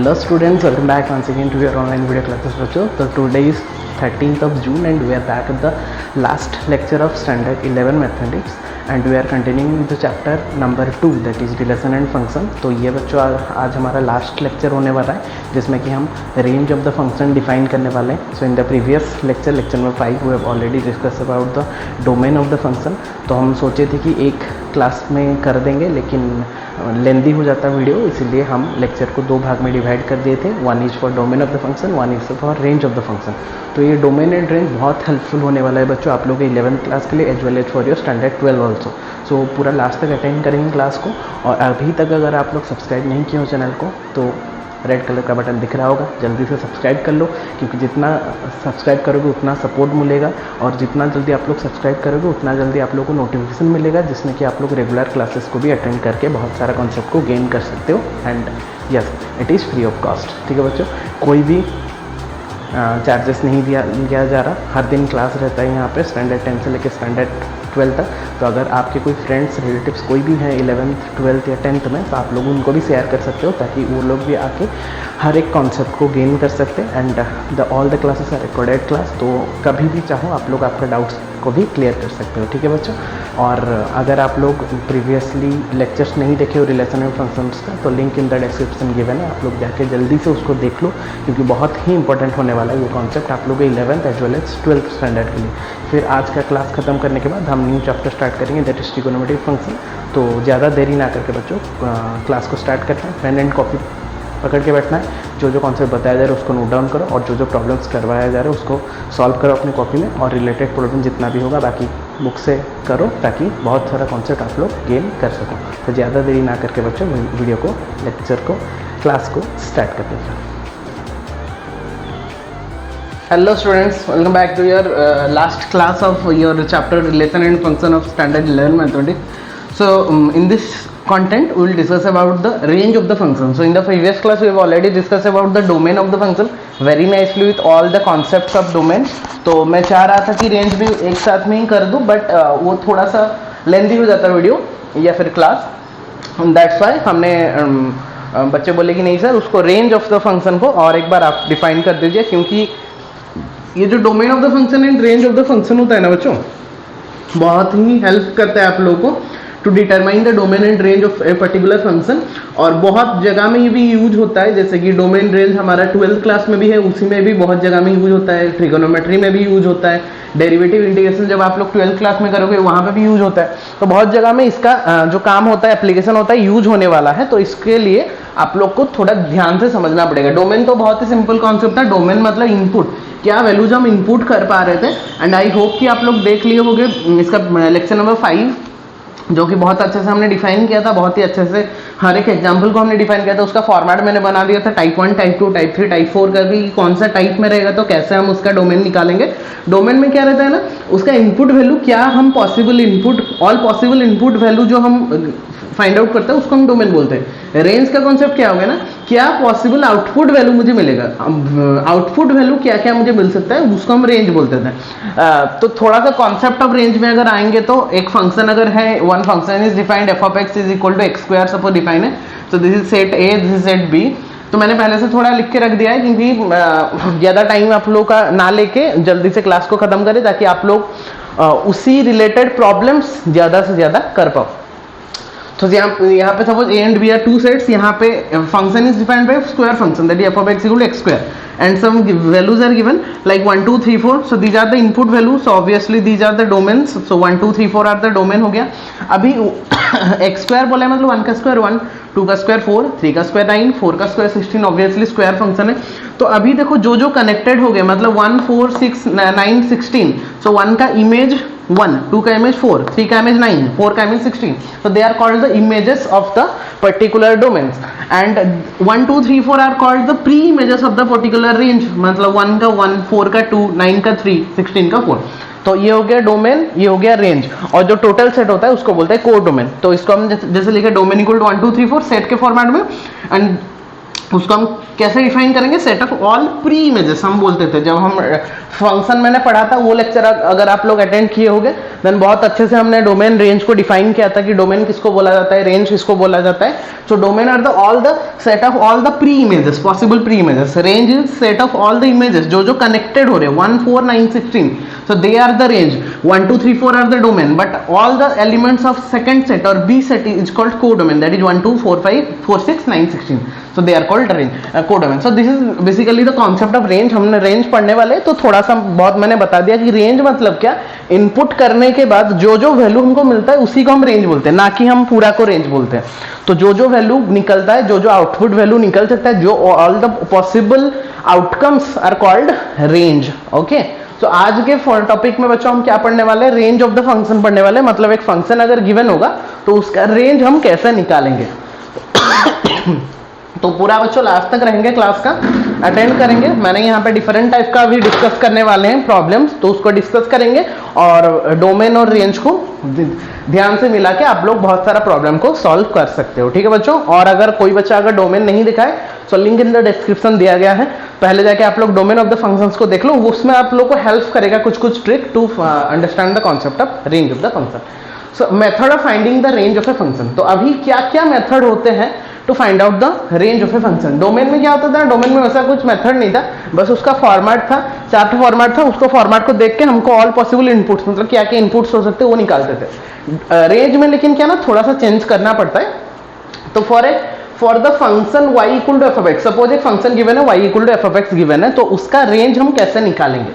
Hello students, welcome back once again to your online video classes virtual. So today is 13th of June and we are back at the last lecture of standard 11 mathematics and we are continuing the chapter number 2 that is relation and function. तो ये बच्चों आज हमारा last lecture होने वाला है जिसमें कि हम range of the function define करने वाले हैं. So in the previous lecture number 5 we have already discuss about the domain of the function. तो हम सोचे थे कि एक क्लास में कर देंगे लेकिन लेंदी हो जाता वीडियो, इसीलिए हम लेक्चर को दो भाग में डिवाइड कर दिए थे. One is for domain of the function, one is for range of the function. तो ये डोमेन एंड रेंज बहुत हेल्पफुल होने वाला है बच्चों आप लोग के 11th क्लास के लिए as well as for your standard 12 also. So पूरा लास्ट तक अटेंड करेंगे क्लास को. और अभी तक अगर आप लोग सब्सक्राइब नहीं किए हो चैनल को तो रेड कलर का बटन दिख रहा होगा, जल्दी से सब्सक्राइब कर लो क्योंकि जितना सब्सक्राइब करोगे उतना सपोर्ट मिलेगा और जितना जल्दी आप लोग सब्सक्राइब करोगे उतना जल्दी आप लोगों को नोटिफिकेशन मिलेगा जिसमें कि आप लोग रेगुलर क्लासेस को भी अटेंड करके बहुत सारा कॉन्सेप्ट को गेन कर सकते हो. And yes, it is free of cost. ठीक है बच्चों, कोई भी चार्जेस नहीं दिया जा रहा. हर दिन क्लास रहता है यहाँ पे स्टैंडर्ड 10 से लेकर स्टैंडर्ड 12 तक. तो अगर आपके कोई फ्रेंड्स रिलेटिव्स कोई भी है 11th 12th या 10th में तो आप लोग उनको भी शेयर कर सकते हो ताकि वो लोग भी आके हर एक कॉन्सेप्ट को गेन कर सकते हैं. And all the classes are recorded class, तो कभी भी चाहो आप लोग आपका डाउट्स को भी क्लियर कर सकते हो. ठीक है बच्चों, और अगर आप लोग प्रीवियसली लेक्चर्स नहीं देखे हो रिलेशन एंड फंक्शंस का तो link in the description given है, आप लोग जाके जल्दी से उसको देख लो क्योंकि बहुत ही इंपॉर्टेंट होने वाला है ये कॉन्सेप्ट आप लोग 11th as well as 12th standard के लिए. फिर आज का क्लास खत्म करने के बाद हम न्यू चैप्टर स्टार्ट करेंगे दैट इज ट्रिगोनोमेट्रिक फंक्शन. तो ज़्यादा देरी ना करके बच्चों क्लास को स्टार्ट करते हैं. पेन एंड कॉपी पकड़ के बैठना है, जो कॉन्सेप्ट बताया जा रहा है उसको नोट डाउन करो और जो प्रॉब्लम्स करवाया जा रहा है उसको सॉल्व करो अपनी कॉपी में और रिलेटेड प्रॉब्लम जितना भी होगा बाकी बुक से करो ताकि बहुत सारा कॉन्सेप्ट आप लोग गेन कर सको. तो ज़्यादा देरी ना करके बच्चों वीडियो को लेक्चर को क्लास को स्टार्ट करते हैं. Hello students, welcome back to your last class of your chapter relation and function of standard 11 mathematics. So in this content we will discuss about the range of the function. So in the previous class we have already discussed about the domain of the function very nicely with all the concepts of domain. तो मैं चाह रहा था कि range भी एक साथ में ही कर दूं बट वो थोड़ा सा लेंदी हो जाता वीडियो या फिर क्लास. दैट्स वाई हमने बच्चे बोले कि नहीं सर उसको रेंज ऑफ द फंक्शन को और एक बार आप डिफाइन कर दीजिए क्योंकि ये जो domain of the function and range of the function होता है ना बच्चों बहुत ही हेल्प करता है आप लोगों को to determine the domain and range of a particular function. और बहुत जगह में ये भी यूज होता है जैसे कि डोमेन रेंज हमारा 12th क्लास में भी है, उसी में भी बहुत जगह में यूज होता है. ट्रिगोनोमेट्री में भी यूज होता है, डेरिवेटिव इंटीग्रेशन जब आप लोग 12th क्लास में करोगे वहाँ पे भी यूज होता है. तो बहुत जगह में इसका जो काम होता है एप्लीकेशन होता है यूज होने वाला है. तो इसके लिए आप लोग को थोड़ा ध्यान से समझना पड़ेगा. डोमेन तो बहुत ही सिंपल कॉन्सेप्ट है. डोमेन मतलब इनपुट, क्या वैल्यूज हम इनपुट कर पा रहे थे. एंड आई होप कि आप लोग देख लिए होंगे इसका लेक्चर नंबर 5 जो कि बहुत अच्छे से हमने डिफाइन किया था. बहुत ही अच्छे से हर एक एग्जांपल को हमने डिफाइन किया था. उसका फॉर्मेट मैंने बना दिया था टाइप 1 टाइप 2 टाइप 3 टाइप 4 करके कौन सा टाइप में रहेगा तो कैसे हम उसका डोमेन निकालेंगे. डोमेन में क्या रहता है ना उसका इनपुट वैल्यू, क्या हम possible input all possible input value जो हम फाइंड आउट करते हैं उसको हम डोमेन बोलते हैं. रेंज का कॉन्सेप्ट क्या होगा ना, क्या पॉसिबल आउटपुट वैल्यू मुझे मिलेगा, आउटपुट वैल्यू क्या क्या मुझे मिल सकता है उसको हम रेंज बोलते थे. तो थोड़ा सा कॉन्सेप्ट ऑफ रेंज में अगर आएंगे तो एक फंक्शन अगर है one function is defined f of x is equal to x square suppose define है. तो this is set A, this is set B. तो मैंने पहले से थोड़ा लिख के रख दिया है क्योंकि ज़्यादा टाइम आप लोग का ना लेके जल्दी से क्लास को खत्म करें ताकि आप लोग उसी रिलेटेड प्रॉब्लम्स ज़्यादा से ज़्यादा कर पाओ. तो यहाँ पे suppose A and B are two sets. यहाँ पे function is defined by square function that f of x equal to x square and some values are given like 1 2 3 4. so these are the input values, so obviously these are the domains. so 1 2 3 4 are the domain हो गया. अभी x square बोला है मतलब 1 का square 1, 2 का square 4, 3 का square 9, 4 का स्क्वायर 16. ऑब्वियसली स्क्वायर फंक्शन है. तो अभी देखो जो कनेक्टेड हो गए मतलब 1 4 6 9 16. सो 1 का इमेज 1, 2 का इमेज 4, 3 का इमेज 9, 4 का image 16. so they are called the images of the particular domains and 1 2 3 4 are called the pre images of the particular range. मतलब 1 का 1, 4 का 2, 9 का 3, 16 का 4. तो ये हो गया डोमेन, ये हो गया रेंज. और जो टोटल सेट होता है उसको बोलते हैं कोर डोमेन. तो इसको हम जैसे लिखे डोमेन इक्वल टू 1 2 3 4 सेट के फॉर्मेट में. एंड उसको हम कैसे डिफाइन करेंगे, set of all pre images हम बोलते थे जब हम फंक्शन मैंने पढ़ा था, वो लेक्चर अगर आप लोग अटेंड किए होंगे देन बहुत अच्छे से हमने डोमेन रेंज को डिफाइन किया था कि डोमेन किसको बोला जाता है, रेंज किसको बोला जाता है. So domain are the all the set of all the pre images, possible pre images. Range is set of all the images जो जो कनेक्टेड हो रहे हैं 1 4 9 16. So they are the range. 1 2 3 4 are the domain, but all the elements of second set or B set is called codomain. That is 1 2 4 5 4 6 9 16. So they are called range, codomain. So this is basically the concept of range. हमने range पढ़ने वाले तो थोड़ा सा बहुत मैंने बता दिया कि range मतलब क्या, इनपुट करने के बाद जो जो वैल्यू हमको मिलता है उसी को हम रेंज बोलते हैं, ना कि हम पूरा को रेंज बोलते हैं. तो जो जो वैल्यू निकलता है, जो जो आउटपुट वैल्यू निकल सकता है, जो all the possible outcomes are called range. Okay, तो आज के टॉपिक में बच्चों हम क्या पढ़ने वाले हैं, रेंज ऑफ द फंक्शन पढ़ने वाले. मतलब एक फंक्शन अगर गिवन होगा तो उसका रेंज हम कैसे निकालेंगे. तो पूरा बच्चों लास्ट तक रहेंगे, क्लास का अटेंड करेंगे. मैंने यहाँ पे डिफरेंट टाइप का भी डिस्कस करने वाले हैं प्रॉब्लम्स, तो उसको डिस्कस करेंगे और डोमेन और रेंज को ध्यान से मिला के आप लोग बहुत सारा प्रॉब्लम को सॉल्व कर सकते हो. ठीक है बच्चों. और अगर कोई बच्चा अगर डोमेन नहीं दिखाए तो लिंक इन द डिस्क्रिप्शन दिया गया है, पहले जाके आप लोग डोमेन ऑफ द फंक्शंस को देख लो, उसमें आप लोग को हेल्प करेगा कुछ trick to understand the concept of range of the function. So method of finding the range of a function. तो अभी क्या क्या मेथड होते हैं to find out the range of a function. Domain में क्या होता था, डोमेन में वैसा कुछ मेथड नहीं था, बस उसका फॉर्मेट था, चार्ट फॉर्मेट था. उसको फॉर्मेट को देख के हमको ऑल पॉसिबल इनपुट्स, मतलब क्या क्या इनपुट्स हो सकते हैं वो निकालते थे. रेंज में लेकिन क्या ना थोड़ा सा चेंज करना पड़ता है. तो for the function y equal to f of x, suppose एक फंक्शन गिवन है y equal to f of x given है, तो उसका रेंज हम कैसे निकालेंगे.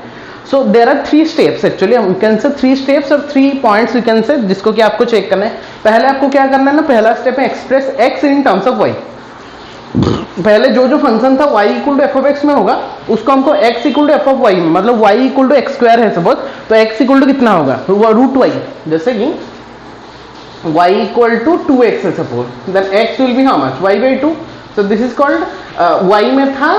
So there are 3 steps actually, हम कैन से 3 स्टेप्स और 3 पॉइंट्स वी कैन से, जिसको कि आपको चेक करना है. पहले आपको क्या करना है ना, पहला स्टेप है express x in terms of y. पहले जो जो फंक्शन था y equal to f of x में होगा उसको हमको x equal to f of y में, मतलब y equal to x square है सपोज, तो x इक्वल टू कितना होगा, रूट y. जैसे कि y इक्वल टू 2x है suppose, then x will be how much, y by 2. So this is called, y में था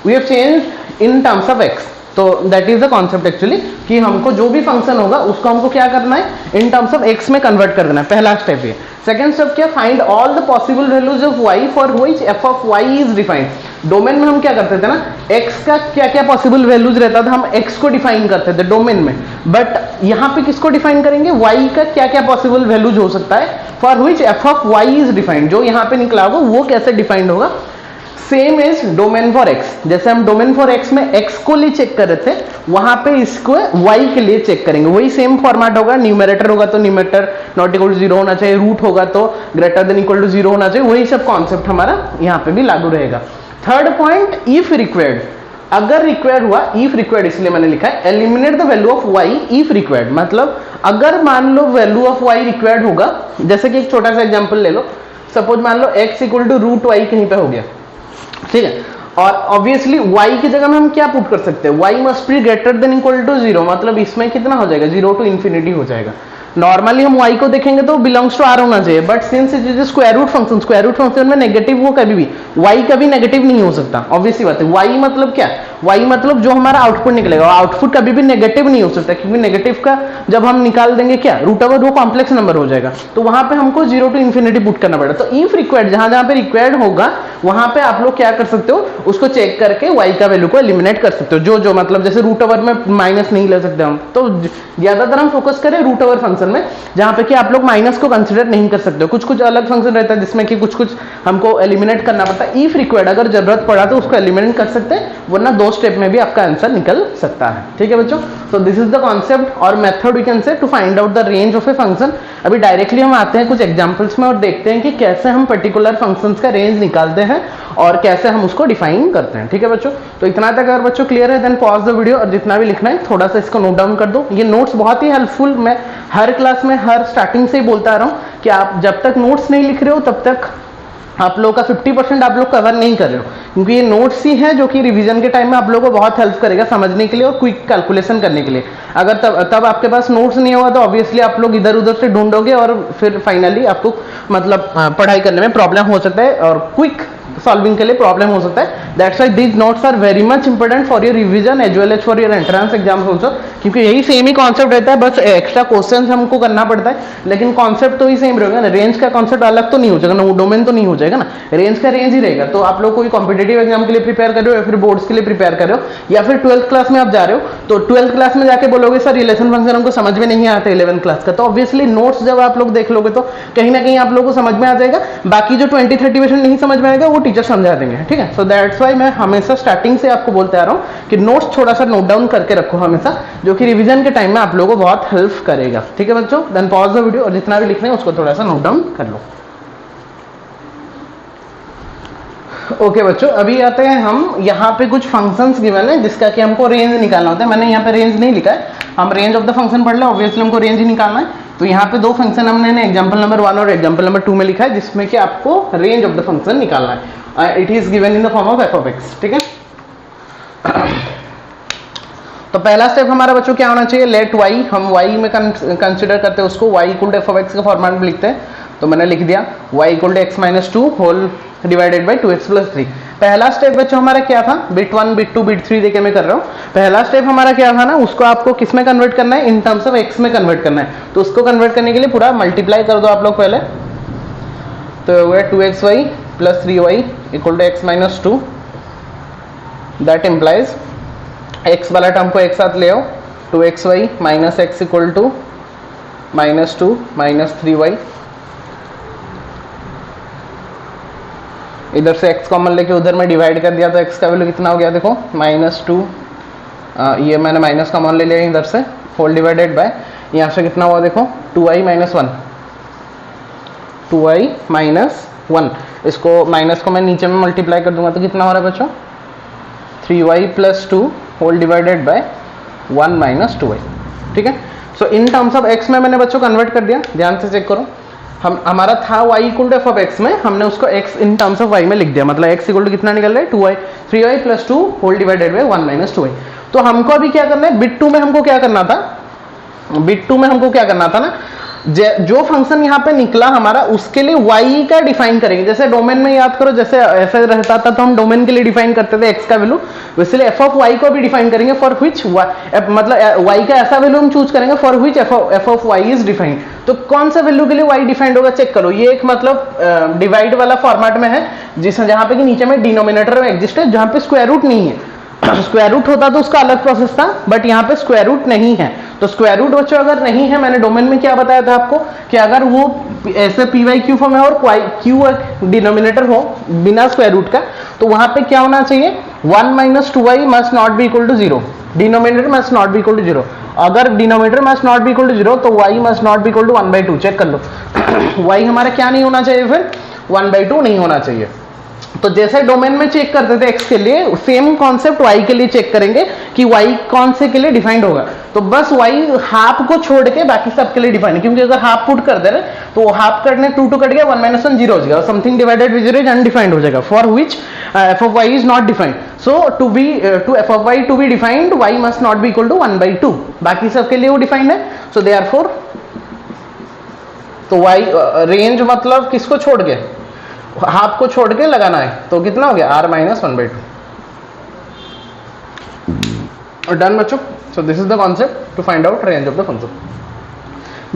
we have change in terms of x. तो that is the concept actually कि हमको जो भी फंक्शन होगा उसको हमको क्या करना है, इन टर्म्स ऑफ x में कन्वर्ट कर देना है. पहला स्टेप ये. सेकंड स्टेप क्या, find all the possible values of y for which f of y is defined. Domain में हम क्या करते थे ना, x का क्या क्या पॉसिबल वैल्यूज रहता था, हम x को डिफाइन करते थे डोमेन में. बट यहाँ पे किसको डिफाइन करेंगे, y का क्या क्या पॉसिबल वैल्यूज हो सकता है for which f of y is defined. जो यहाँ पे निकला होगा वो कैसे डिफाइंड होगा. Same is domain for x. जैसे हम डोमेन फॉर x में x को लिए चेक कर रहे थे, वहां पे इसको y के लिए चेक करेंगे. वही सेम फॉर्मेट होगा. न्यूमरेटर होगा तो न्यूमरेटर नॉट इक्वल टू 0 होना चाहिए, रूट होगा तो ग्रेटर देन इक्वल टू 0 होना चाहिए. वही सब कॉन्सेप्ट हमारा यहाँ पे भी लागू रहेगा. Third point, if required. अगर रिक्वायर्ड हुआ, इफ रिक्वायर्ड इसलिए मैंने लिखा है, eliminate the value of y if required. मतलब अगर मान low value of y required होगा, जैसे कि एक छोटा सा एग्जांपल ले लो, सपोज मान लो x equal to root y कहीं पे हो गया, ठीक है. और ऑब्वियसली y की जगह में हम क्या पुट कर सकते हैं, y must be greater than equal to 0. मतलब इसमें कितना हो जाएगा, 0 टू इंफिनिटी हो जाएगा. नॉर्मली हम y को देखेंगे तो बिलोंग्स टू r होना चाहिए, but since it is square root function, square root function में नेगेटिव वो कभी भी, y कभी नेगेटिव नहीं हो सकता. ऑब्वियसली बात है. y मतलब क्या, y मतलब जो हमारा आउटपुट निकलेगा, आउटपुट कभी भी नेगेटिव नहीं हो सकता, क्योंकि नेगेटिव का जब हम निकाल देंगे क्या, रूट ओवर वो कॉम्प्लेक्स नंबर हो जाएगा. तो वहां पे हमको 0 टू इंफिनिटी पुट करना पड़ेगा. तो इफ रिक्वायर्ड, जहां जहां पे रिक्वायर्ड होगा वहां पे आप लोग क्या कर सकते हो, उसको चेक करके y का वैल्यू को एलिमिनेट कर सकते हो. जो जो मतलब जैसे रूट ओवर में माइनस नहीं ले सकते हम, तो ज्यादातर हम फोकस करें रूट ओवर फंक्शन में, जहां पे कि आप लोग माइनस को कंसीडर नहीं कर सकते हो. कुछ कुछ अलग फंक्शन रहता है जिसमें कि कुछ कुछ हमको एलिमिनेट करना पड़ता है. इफ रिक्वायर्ड, अगर जरूरत पड़ा तो उसको एलिमिनेट कर सकते हैं, वरना 2 स्टेप में भी आपका आंसर निकल सकता है. ठीक है बच्चों. So this is the concept और method we can say to find out the range of a function. अभी डायरेक्टली हम आते हैं कुछ एग्जांपल्स में और देखते हैं कि कैसे हम पर्टिकुलर फंक्शंस का रेंज निकालते हैं और कैसे हम उसको डिफाइन करते हैं. ठीक है बच्चों. तो इतना तक अगर बच्चों क्लियर है, देन पॉज द वीडियो और जितना भी लिखना है थोड़ा सा इसको नोट डाउन कर दो. ये नोट्स बहुत ही हेल्पफुल, मैं हर क्लास में हर स्टार्टिंग से ही बोलता आ रहा हूँ कि आप जब तक नोट्स नहीं लिख रहे हो तब तक आप लोगों का 50% आप लोग कवर नहीं कर रहे हो, क्योंकि ये नोट्स ही है जो कि रिवीजन के टाइम में आप लोगों को बहुत हेल्प करेगा समझने के लिए और क्विक कैलकुलेशन करने के लिए. अगर तब आपके पास नोट्स नहीं होगा तो ऑब्वियसली आप लोग इधर उधर से ढूंढोगे और फिर फाइनली आपको मतलब पढ़ाई करने में प्रॉब्लम हो सकता है और क्विक सॉल्विंग के लिए प्रॉब्लम हो सकता है. That's why these notes are very much important for your revision as well as for your entrance exam also, क्योंकि यही सेम ही कॉन्सेप्ट रहता है, बस एक्स्ट्रा क्वेश्चन हमको करना पड़ता है, लेकिन कॉन्सेप्ट तो ही सेम रहेगा ना. रेंज का कॉन्सेप्ट अलग तो नहीं हो जाएगा ना, डोमेन तो नहीं हो जाएगा ना, रेंज का रेंज ही रहेगा. तो आप लोग कोई कॉम्पिटेटिव एग्जाम के लिए प्रिपेयर कर रहे हो या फिर बोर्ड्स के लिए प्रिपेयर कर रहे हो या फिर 12th क्लास में आप जा रहे हो, तो 12th क्लास में जाके बोलोगे सर रिलेशन फंक्शन हमको समझ में नहीं आता 11th क्लास का, तो ऑब्वियसली नोट्स जब आप लोग देख लोगे तो कहीं ना कहीं आप लोगों को समझ में आ जाएगा. बाकी जो 20-30% नहीं समझ में आएगा वो टीचर समझा देंगे. ठीक है, सो दैट्स व्हाई मैं हमेशा स्टार्टिंग से आपको बोलते आ रहा हूँ कि नोट्स थोड़ा सा नोट डाउन करके रखो हमेशा, जो कि रिवीजन के टाइम में आप लोगों को बहुत हेल्प करेगा. ठीक है बच्चों, देन पॉज द वीडियो और जितना भी लिखना है उसको थोड़ा सा नोट डाउन कर लो. ओके बच्चों, अभी आते हैं हम यहाँ पे कुछ फंक्शंस गिवन है जिसका कि हमको रेंज निकालना होता है. मैंने यहाँ पे रेंज नहीं लिखा है, हम रेंज ऑफ द फंक्शन पढ़ ले, ऑब्वियसली हमको रेंज ही निकालना है. तो यहाँ पे दो फंक्शन हमने एग्जांपल नंबर 1 और एग्जांपल नंबर 2 में लिखा है, जिसमें कि आपको रेंज ऑफ द फंक्शन निकालना है. It is given in the form of F of x. ठीक है, तो पहला स्टेप हमारा बच्चों क्या होना चाहिए, लेट वाई, हम वाई में कंसिडर करते हैं उसको, y equal to f of x के फॉर्मेट में लिखते हैं. तो मैंने लिख दिया y equal to x minus 2 whole divided by 2x plus 3. पहला स्टेप बच्चों हमारा क्या था, बिट 1 बिट 2 बिट 3 देके मैं कर रहा हूँ. पहला स्टेप हमारा क्या था ना, उसको आपको किस में कन्वर्ट करना है, इन टर्म्स ऑफ एक्स में कन्वर्ट करना है. तो उसको कन्वर्ट करने के लिए पूरा मल्टीप्लाई कर दो आप लोग पहले. तो हो गया 2xy plus 3y equal to x minus 2. That implies x वाला टर्म को एक साथ ले आओ, 2xy minus x equal to minus 2 minus 3y. इधर से x कॉमन लेके उधर में डिवाइड कर दिया तो x का वैल्यू कितना हो गया, देखो माइनस 2, ये मैंने माइनस कॉमन ले लिया इधर से, होल डिवाइडेड बाय यहाँ से कितना हुआ देखो 2i माइनस 1, 2i माइनस 1. इसको माइनस को मैं नीचे में मल्टीप्लाई कर दूंगा तो कितना हो रहा है बच्चों, 3y plus 2 whole divided by 1 minus 2y. ठीक है, so in terms of x में मैंने बच्चों कन्वर्ट कर दिया. ध्यान से चेक करो, हमारा था y equal to f of x में, हमने उसको x in terms of y में लिख दिया. मतलब x इक्वल टू कितना निकल रहा है 2y 3y plus 2 whole divided by 1 minus 2y. तो हमको अभी क्या करना है, बिट 2 में हमको क्या करना था, बिट 2 में हमको क्या करना था ना, जो फंक्शन यहाँ पे निकला हमारा उसके लिए y का डिफाइन करेंगे. जैसे डोमेन में याद करो, जैसे ऐसे रहता था तो हम डोमेन के लिए डिफाइन करते थे x का वैल्यू, वैसे एफ ऑफ y को भी डिफाइन करेंगे फॉर व्हिच मतलब y का ऐसा वैल्यू हम चूज करेंगे for which f of y is defined. तो कौन सा वैल्यू के लिए y डिफाइंड होगा चेक करो. ये एक मतलब डिवाइड वाला फॉर्मेट में है, जिसमें जहां पे कि नीचे में डिनोमिनेटर में एग्जिस्ट है, जहां पे स्क्वायर रूट नहीं है. स्क्वायर रूट होता तो उसका अलग प्रोसेस था, बट यहाँ पे स्क्वायर रूट नहीं है. तो स्क्वायर रूट बच्चों अगर नहीं है, मैंने डोमेन में क्या बताया था आपको कि अगर वो ऐसे पी वाई क्यू फॉर्म है और क्यू डिनोमिनेटर हो बिना स्क्वायर रूट का, तो वहां पे क्या होना चाहिए, 1 minus 2y must not be equal to 0, denominator must not be equal to 0. अगर denominator must not be equal to 0 तो y must not be equal to 1/2. Check कर लो y हमारा क्या नहीं होना चाहिए, फिर 1/2 नहीं होना चाहिए. तो जैसे डोमेन में चेक करते थे x के लिए, सेम कॉन्सेप्ट y के लिए चेक करेंगे कि y कौन से के लिए डिफाइंड होगा. तो बस y हाफ को छोड़ के बाकी सब के लिए डिफाइंड है, क्योंकि अगर हाफ पुट कर दे रहे तो हाफ कटने 2 2 कट गया, 1 माइनस 1 0 हो जाएगा, something divided by 0 is undefined हो जाएगा, for which f of y is not defined. So to f of y to be defined y must not be equal to 1/2. बाकी सब के लिए वो डिफाइंड है. सो देयरफॉर तो y रेंज मतलब किसको छोड़ के, हाफ को छोड़ के लगाना है, तो कितना हो गया r माइनस 1/2. डन बच्चों. So this is the concept to find out range of the function.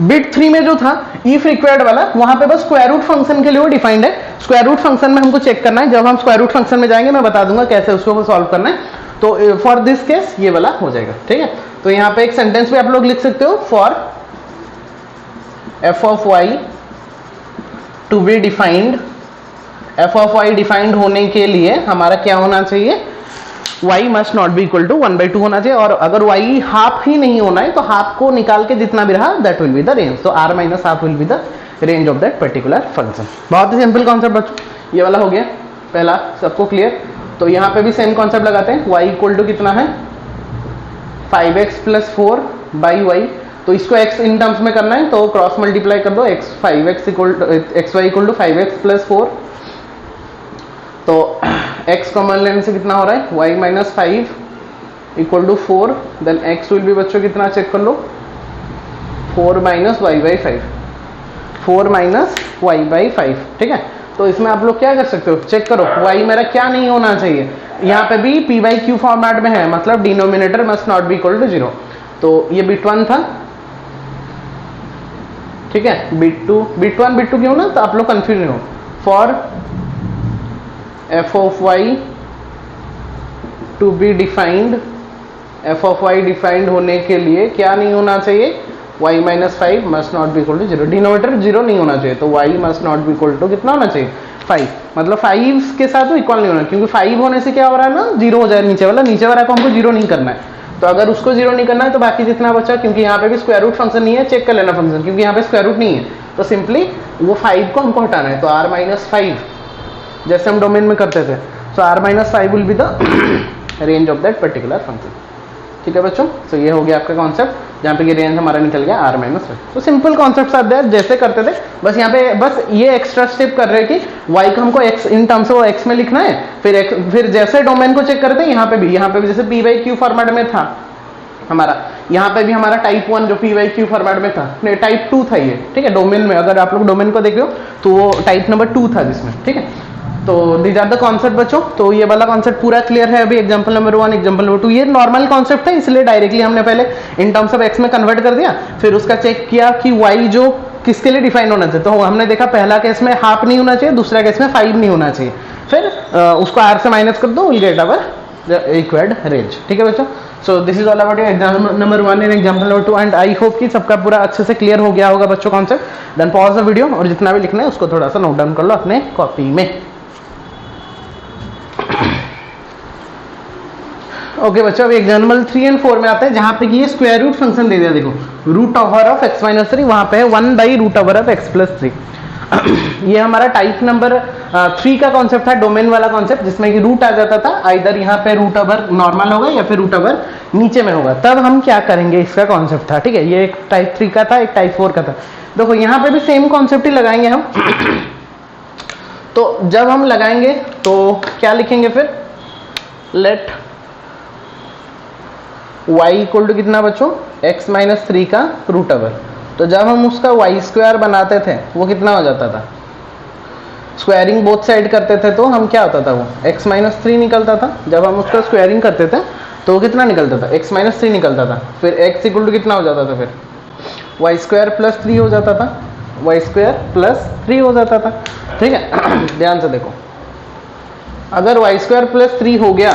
Bit 3 में जो था इफ रिक्वायर्ड वाला, वहां पे बस स्क्वायर रूट फंक्शन के लिए वो डिफाइंड है. स्क्वायर रूट फंक्शन में हमको चेक करना है, जब हम स्क्वायर रूट फंक्शन में जाएंगे मैं बता दूंगा कैसे उसको सॉल्व करना है. तो फॉर दिस केस ये वाला हो जाएगा. ठीक है, तो यहाँ पे एक सेंटेंस भी आप लोग लिख सकते हो, for f of y to be defined, f of y defined होने के लिए हमारा क्या होना चाहिए, y must not be equal to 1/2 होना चाहिए. और अगर y हाफ ही नहीं होना है तो हाफ को निकाल के जितना भी रहा that will be the range. तो r minus half will be the range of that particular function. बहुत ही सिंपल कॉन्सेप्ट बच्चों, ये वाला हो गया पहला, सबको क्लियर. तो यहाँ पे भी सेम कॉन्सेप्ट लगाते हैं. y इक्वल टू कितना है 5x प्लस 4 बाई वाई. तो इसको x इन टर्म्स में करना है तो क्रॉस मल्टीप्लाई कर दो, x y equal to 5x plus 4. तो x कॉमन लेने से कितना हो रहा है, y minus 5 equal to 4. Then x will भी बच्चों कितना चेक कर लो, 4 minus y by 5, 4 minus y by 5. ठीक है, तो इसमें आप लोग क्या कर सकते हो, चेक करो y मेरा क्या नहीं होना चाहिए, यहाँ पे भी p बाई क्यू फॉर्मेट में है, मतलब denominator must not be equal to 0। तो ये बिट 1 था, ठीक है, बिट 2 क्यों ना, तो आप लोग कंफ्यूज हो। For f of y to be defined, f of y defined होने के लिए क्या नहीं होना चाहिए, y minus 5 must not be equal to 0, denominator 0 नहीं होना चाहिए, तो y must not be equal to कितना होना चाहिए 5, मतलब 5 के साथ वो इक्वल नहीं होना, क्योंकि 5 होने से क्या हो रहा है ना, 0 हो जाए नीचे वाला को हमको 0 नहीं करना है। तो अगर उसको 0 नहीं करना है तो बाकी जितना बचा, क्योंकि यहाँ पे भी स्क्वायर रूट फंक्शन नहीं है, चेक कर लेना फंक्शन, क्योंकि यहाँ पे स्क्वायर रूट नहीं है, तो सिंपली वो 5 को हमको हटाना है, तो r माइनस 5 जैसे हम डोमेन में करते थे, तो r minus 5 will be the range of that particular function. ठीक है बच्चों, तो ये हो गया आपका कॉन्सेप्ट, जहाँ पे ये रेंज हमारा निकल गया r माइनस 5। तो सिंपल कॉन्सेप्ट आते हैं जैसे करते थे, बस यहाँ पे बस ये एक्स्ट्रा स्टेप कर रहे हैं कि y को हमको x in terms of x में लिखना है, फिर जैसे डोमेन को चेक करते हैं, यहाँ पे भी जैसे p बाई क्यू फॉर्मेट में था हमारा, यहाँ पे भी हमारा टाइप 1 जो p बाई क्यू फॉर्मेट में था, नहीं टाइप 2 था ये, ठीक है, डोमेन में अगर आप लोग डोमेन को देख रहे हो तो वो टाइप नंबर 2 था जिसमें, ठीक है। तो दीज आर द कॉन्सेप्ट बच्चों, तो ये वाला कॉन्सेप्ट पूरा क्लियर है। अभी एग्जांपल नंबर 1, एग्जांपल नंबर 2, ये नॉर्मल कॉन्सेप्ट है, इसलिए डायरेक्टली हमने पहले इन टर्म्स ऑफ x में कन्वर्ट कर दिया, फिर उसका चेक किया कि y जो किसके लिए डिफाइन होना चाहिए, तो हमने देखा पहला केस में हाफ नहीं होना चाहिए, दूसरा केस में 5 नहीं होना चाहिए, फिर उसको r से माइनस कर दो, will get our equalled range. ठीक है बच्चों, so this is all about your example number 1 and example number 2, and I hope कि सबका पूरा अच्छे से क्लियर हो गया होगा बच्चों concept. Then pause the video और जितना भी लिखना है उसको थोड़ा सा नोट डाउन कर लो अपने कॉपी में। ओके बच्चों, अब एग्जाम्पल 3 एंड 4 में आते हैं, जहां पे ये स्क्वायर रूट फंक्शन दे दिया, देखो root over of x minus 3, वहां पे है 1 by root over of x plus 3। ये हमारा टाइप नंबर 3 का कॉन्सेप्ट था, डोमेन वाला कॉन्सेप्ट, जिसमें कि रूट आ जाता था, आइदर यहाँ पे रूट ओवर नॉर्मल होगा या फिर रूट ओवर नीचे में होगा, तब हम क्या करेंगे इसका कॉन्सेप्ट था। ठीक है, ये एक टाइप 3 का था, एक टाइप 4 का था। देखो यहाँ पे भी सेम कॉन्सेप्ट ही लगाएंगे हम। तो जब हम लगाएंगे तो क्या लिखेंगे फिर, लेट y इक्वल टू कितना बच्चों, x माइनस 3 का रूट ओवर। तो जब हम उसका y स्क्वायर बनाते थे वो कितना हो जाता था, स्क्वायरिंग बोथ साइड करते थे तो हम क्या होता था, वो x माइनस 3 निकलता था। जब हम उसका स्क्वायरिंग करते थे तो वो कितना निकलता था, x माइनस 3 निकलता था। फिर x इक्वल टू कितना हो जाता था, फिर y स्क्वायर प्लस 3 हो जाता था, y स्क्वायर प्लस 3 हो जाता था। ठीक है, ध्यान से देखो, अगर y स्क्वायर प्लस 3 हो गया,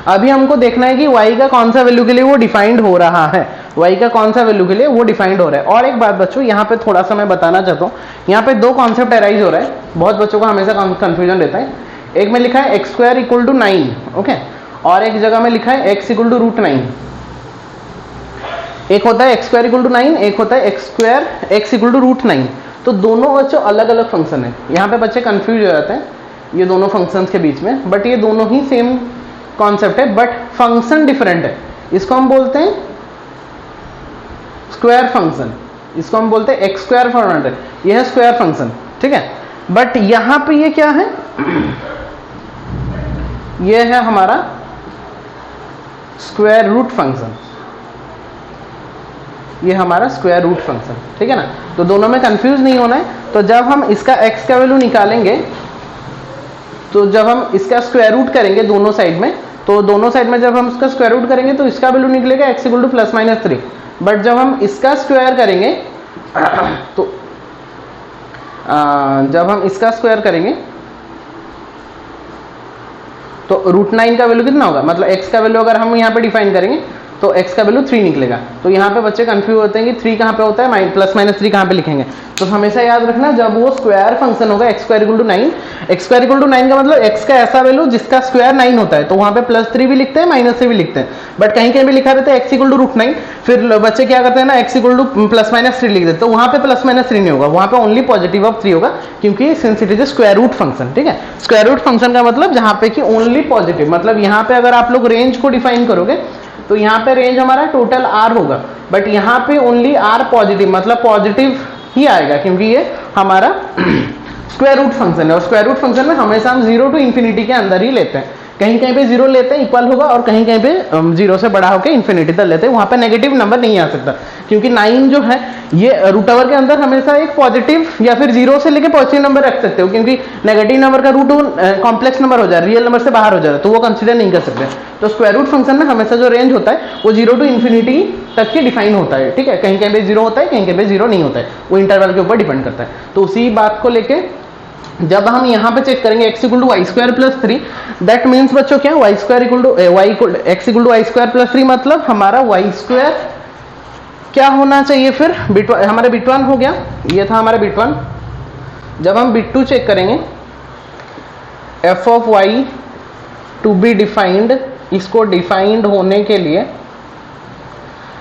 अभी हमको देखना है कि y का कौन सा वैल्यू के लिए वो डिफाइंड हो रहा है, y का कौन सा वैल्यू के लिए वो डिफाइंड हो रहा है। और एक बात बच्चों, यहाँ पे थोड़ा सा मैं बताना चाहता हूँ, यहाँ पे दो कॉन्सेप्ट अराइज हो रहा है, बहुत बच्चों को हमेशा कंफ्यूजन रहता है। एक में लिखा है x square equal to 9, okay, और एक जगह में लिखा है एक्स इक्वल टू रूट 9। एक होता है एक्स स्क्वायर इक्वल टू 9, एक होता है x square x equal to root 9। तो दोनों बच्चों अलग अलग फंक्शन है, यहाँ पे बच्चे कंफ्यूज हो जाते हैं ये दोनों फंक्शंस के बीच में, बट ये दोनों ही सेम कॉन्सेप्ट है, बट फंक्शन डिफरेंट है। इसको हम बोलते हैं स्क्वायर फंक्शन, इसको हम बोलते हैं एक्स स्क्वायर फॉर्मेट है, यह है स्क्वायर फंक्शन। ठीक है, बट यहां पे ये क्या है, ये है हमारा स्क्वायर रूट फंक्शन, ये हमारा स्क्वायर रूट फंक्शन। ठीक है ना, तो दोनों में कंफ्यूज नहीं होना है। तो जब हम इसका x का वैल्यू निकालेंगे, तो जब हम इसका स्क्वायर रूट करेंगे दोनों साइड में, तो दोनों साइड में जब हम इसका स्क्वायर रूट करेंगे तो इसका वैल्यू निकलेगा x equal two plus minus 3। But जब हम इसका स्क्वायर करेंगे तो जब हम इसका स्क्वायर करेंगे तो रूट 9 का वैल्यू कितना होगा, मतलब x का वैल्यू अगर हम यहाँ पे डिफाइन करेंगे तो x का वैल्यू 3 निकलेगा। तो यहाँ पे बच्चे कंफ्यूज होते हैं कि 3 कहाँ पे होता है, प्लस माइनस 3 कहाँ पे लिखेंगे। तो हमेशा याद रखना, जब वो स्क्वायर फंक्शन होगा x square equal to 9, x square equal to 9 का मतलब x का ऐसा वैल्यू जिसका स्क्वायर 9 होता है, तो वहाँ पे प्लस 3 भी लिखते हैं माइनस 3 भी लिखते हैं, बट कहीं कहीं भी लिखा रहता है x इक्वल टू रूट 9। फिर बच्चे क्या करते हैं ना, x equal two plus minus 3 लिख देते, तो वहाँ पे प्लस माइनस 3 नहीं होगा, वहाँ पे ओनली पॉजिटिव ऑफ 3 होगा, क्योंकि since it is square root function. ठीक है, स्क्वायर रूट फंक्शन का मतलब जहाँ पे कि ओनली पॉजिटिव, मतलब यहाँ पे अगर आप लोग रेंज को डिफाइन करोगे तो यहाँ पे रेंज हमारा टोटल r होगा, बट यहाँ पे ओनली r पॉजिटिव, मतलब पॉजिटिव ही आएगा, क्योंकि ये हमारा स्क्वायर रूट फंक्शन है। और स्क्वायर रूट फंक्शन में हमेशा हम 0 टू इन्फिनिटी के अंदर ही लेते हैं, कहीं कहीं पे 0 लेते हैं इक्वल होगा, और कहीं कहीं पे 0 से बड़ा होकर इन्फिनिटी तक लेते हैं, वहां पे नेगेटिव नंबर नहीं आ सकता। क्योंकि 9 जो है ये रूट ओवर के अंदर हमेशा एक पॉजिटिव या फिर 0 से लेके पॉजिटिव नंबर रख सकते हो, क्योंकि नेगेटिव नंबर का रूट कॉम्प्लेक्स नंबर हो जाए, रियल नंबर से बाहर हो जाए, तो वो कंसिडर नहीं कर सकते। तो स्क्वायर रूट फंक्शन में हमेशा जो रेंज होता है वो 0 टू इन्फिनिटी तक की डिफाइन होता है, ठीक है। कहीं कहीं पे 0 होता है, कहीं कहीं पे 0 नहीं होता है, वो इंटरवल के ऊपर डिपेंड करता है। तो उसी बात को लेके जब हम यहाँ पे चेक करेंगे x equal to y square plus 3, that means बच्चों क्या, y square equal to x equal to y square plus 3, मतलब हमारा वाई स्क्वायर क्या होना चाहिए फिर, हमारा बिट 1 हो गया, ये था हमारा बिट 1। जब हम बिट 2 चेक करेंगे, f of y to be defined, इसको डिफाइंड होने के लिए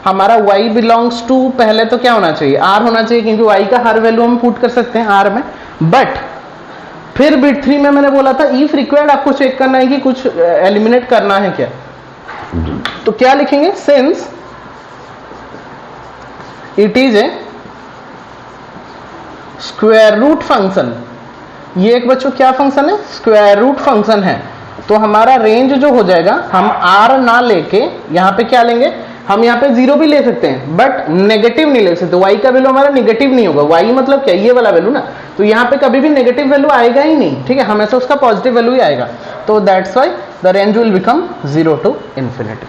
हमारा y बिलोंग्स टू, पहले तो क्या होना चाहिए, r होना चाहिए, क्योंकि y का हर वैल्यू हम पुट कर सकते हैं r में। बट फिर बिट 3 में मैंने बोला था इफ रिक्वायर्ड आपको चेक करना है कि कुछ एलिमिनेट करना है क्या, तो क्या लिखेंगे, since it is a square root function. ये एक बच्चों क्या फंक्शन है, स्क्वायर रूट फंक्शन है। तो हमारा रेंज जो हो जाएगा, हम r ना लेके यहाँ पे क्या लेंगे, हम यहाँ पे 0 भी ले सकते हैं बट नेगेटिव नहीं ले सकते, y का वैल्यू हमारा नेगेटिव नहीं होगा। y मतलब क्या, ये वाला वैल्यू ना, तो यहाँ पे कभी भी नेगेटिव वैल्यू आएगा ही नहीं, ठीक है, हमेशा उसका पॉजिटिव वैल्यू ही आएगा। तो that's why the range will become 0 to infinity.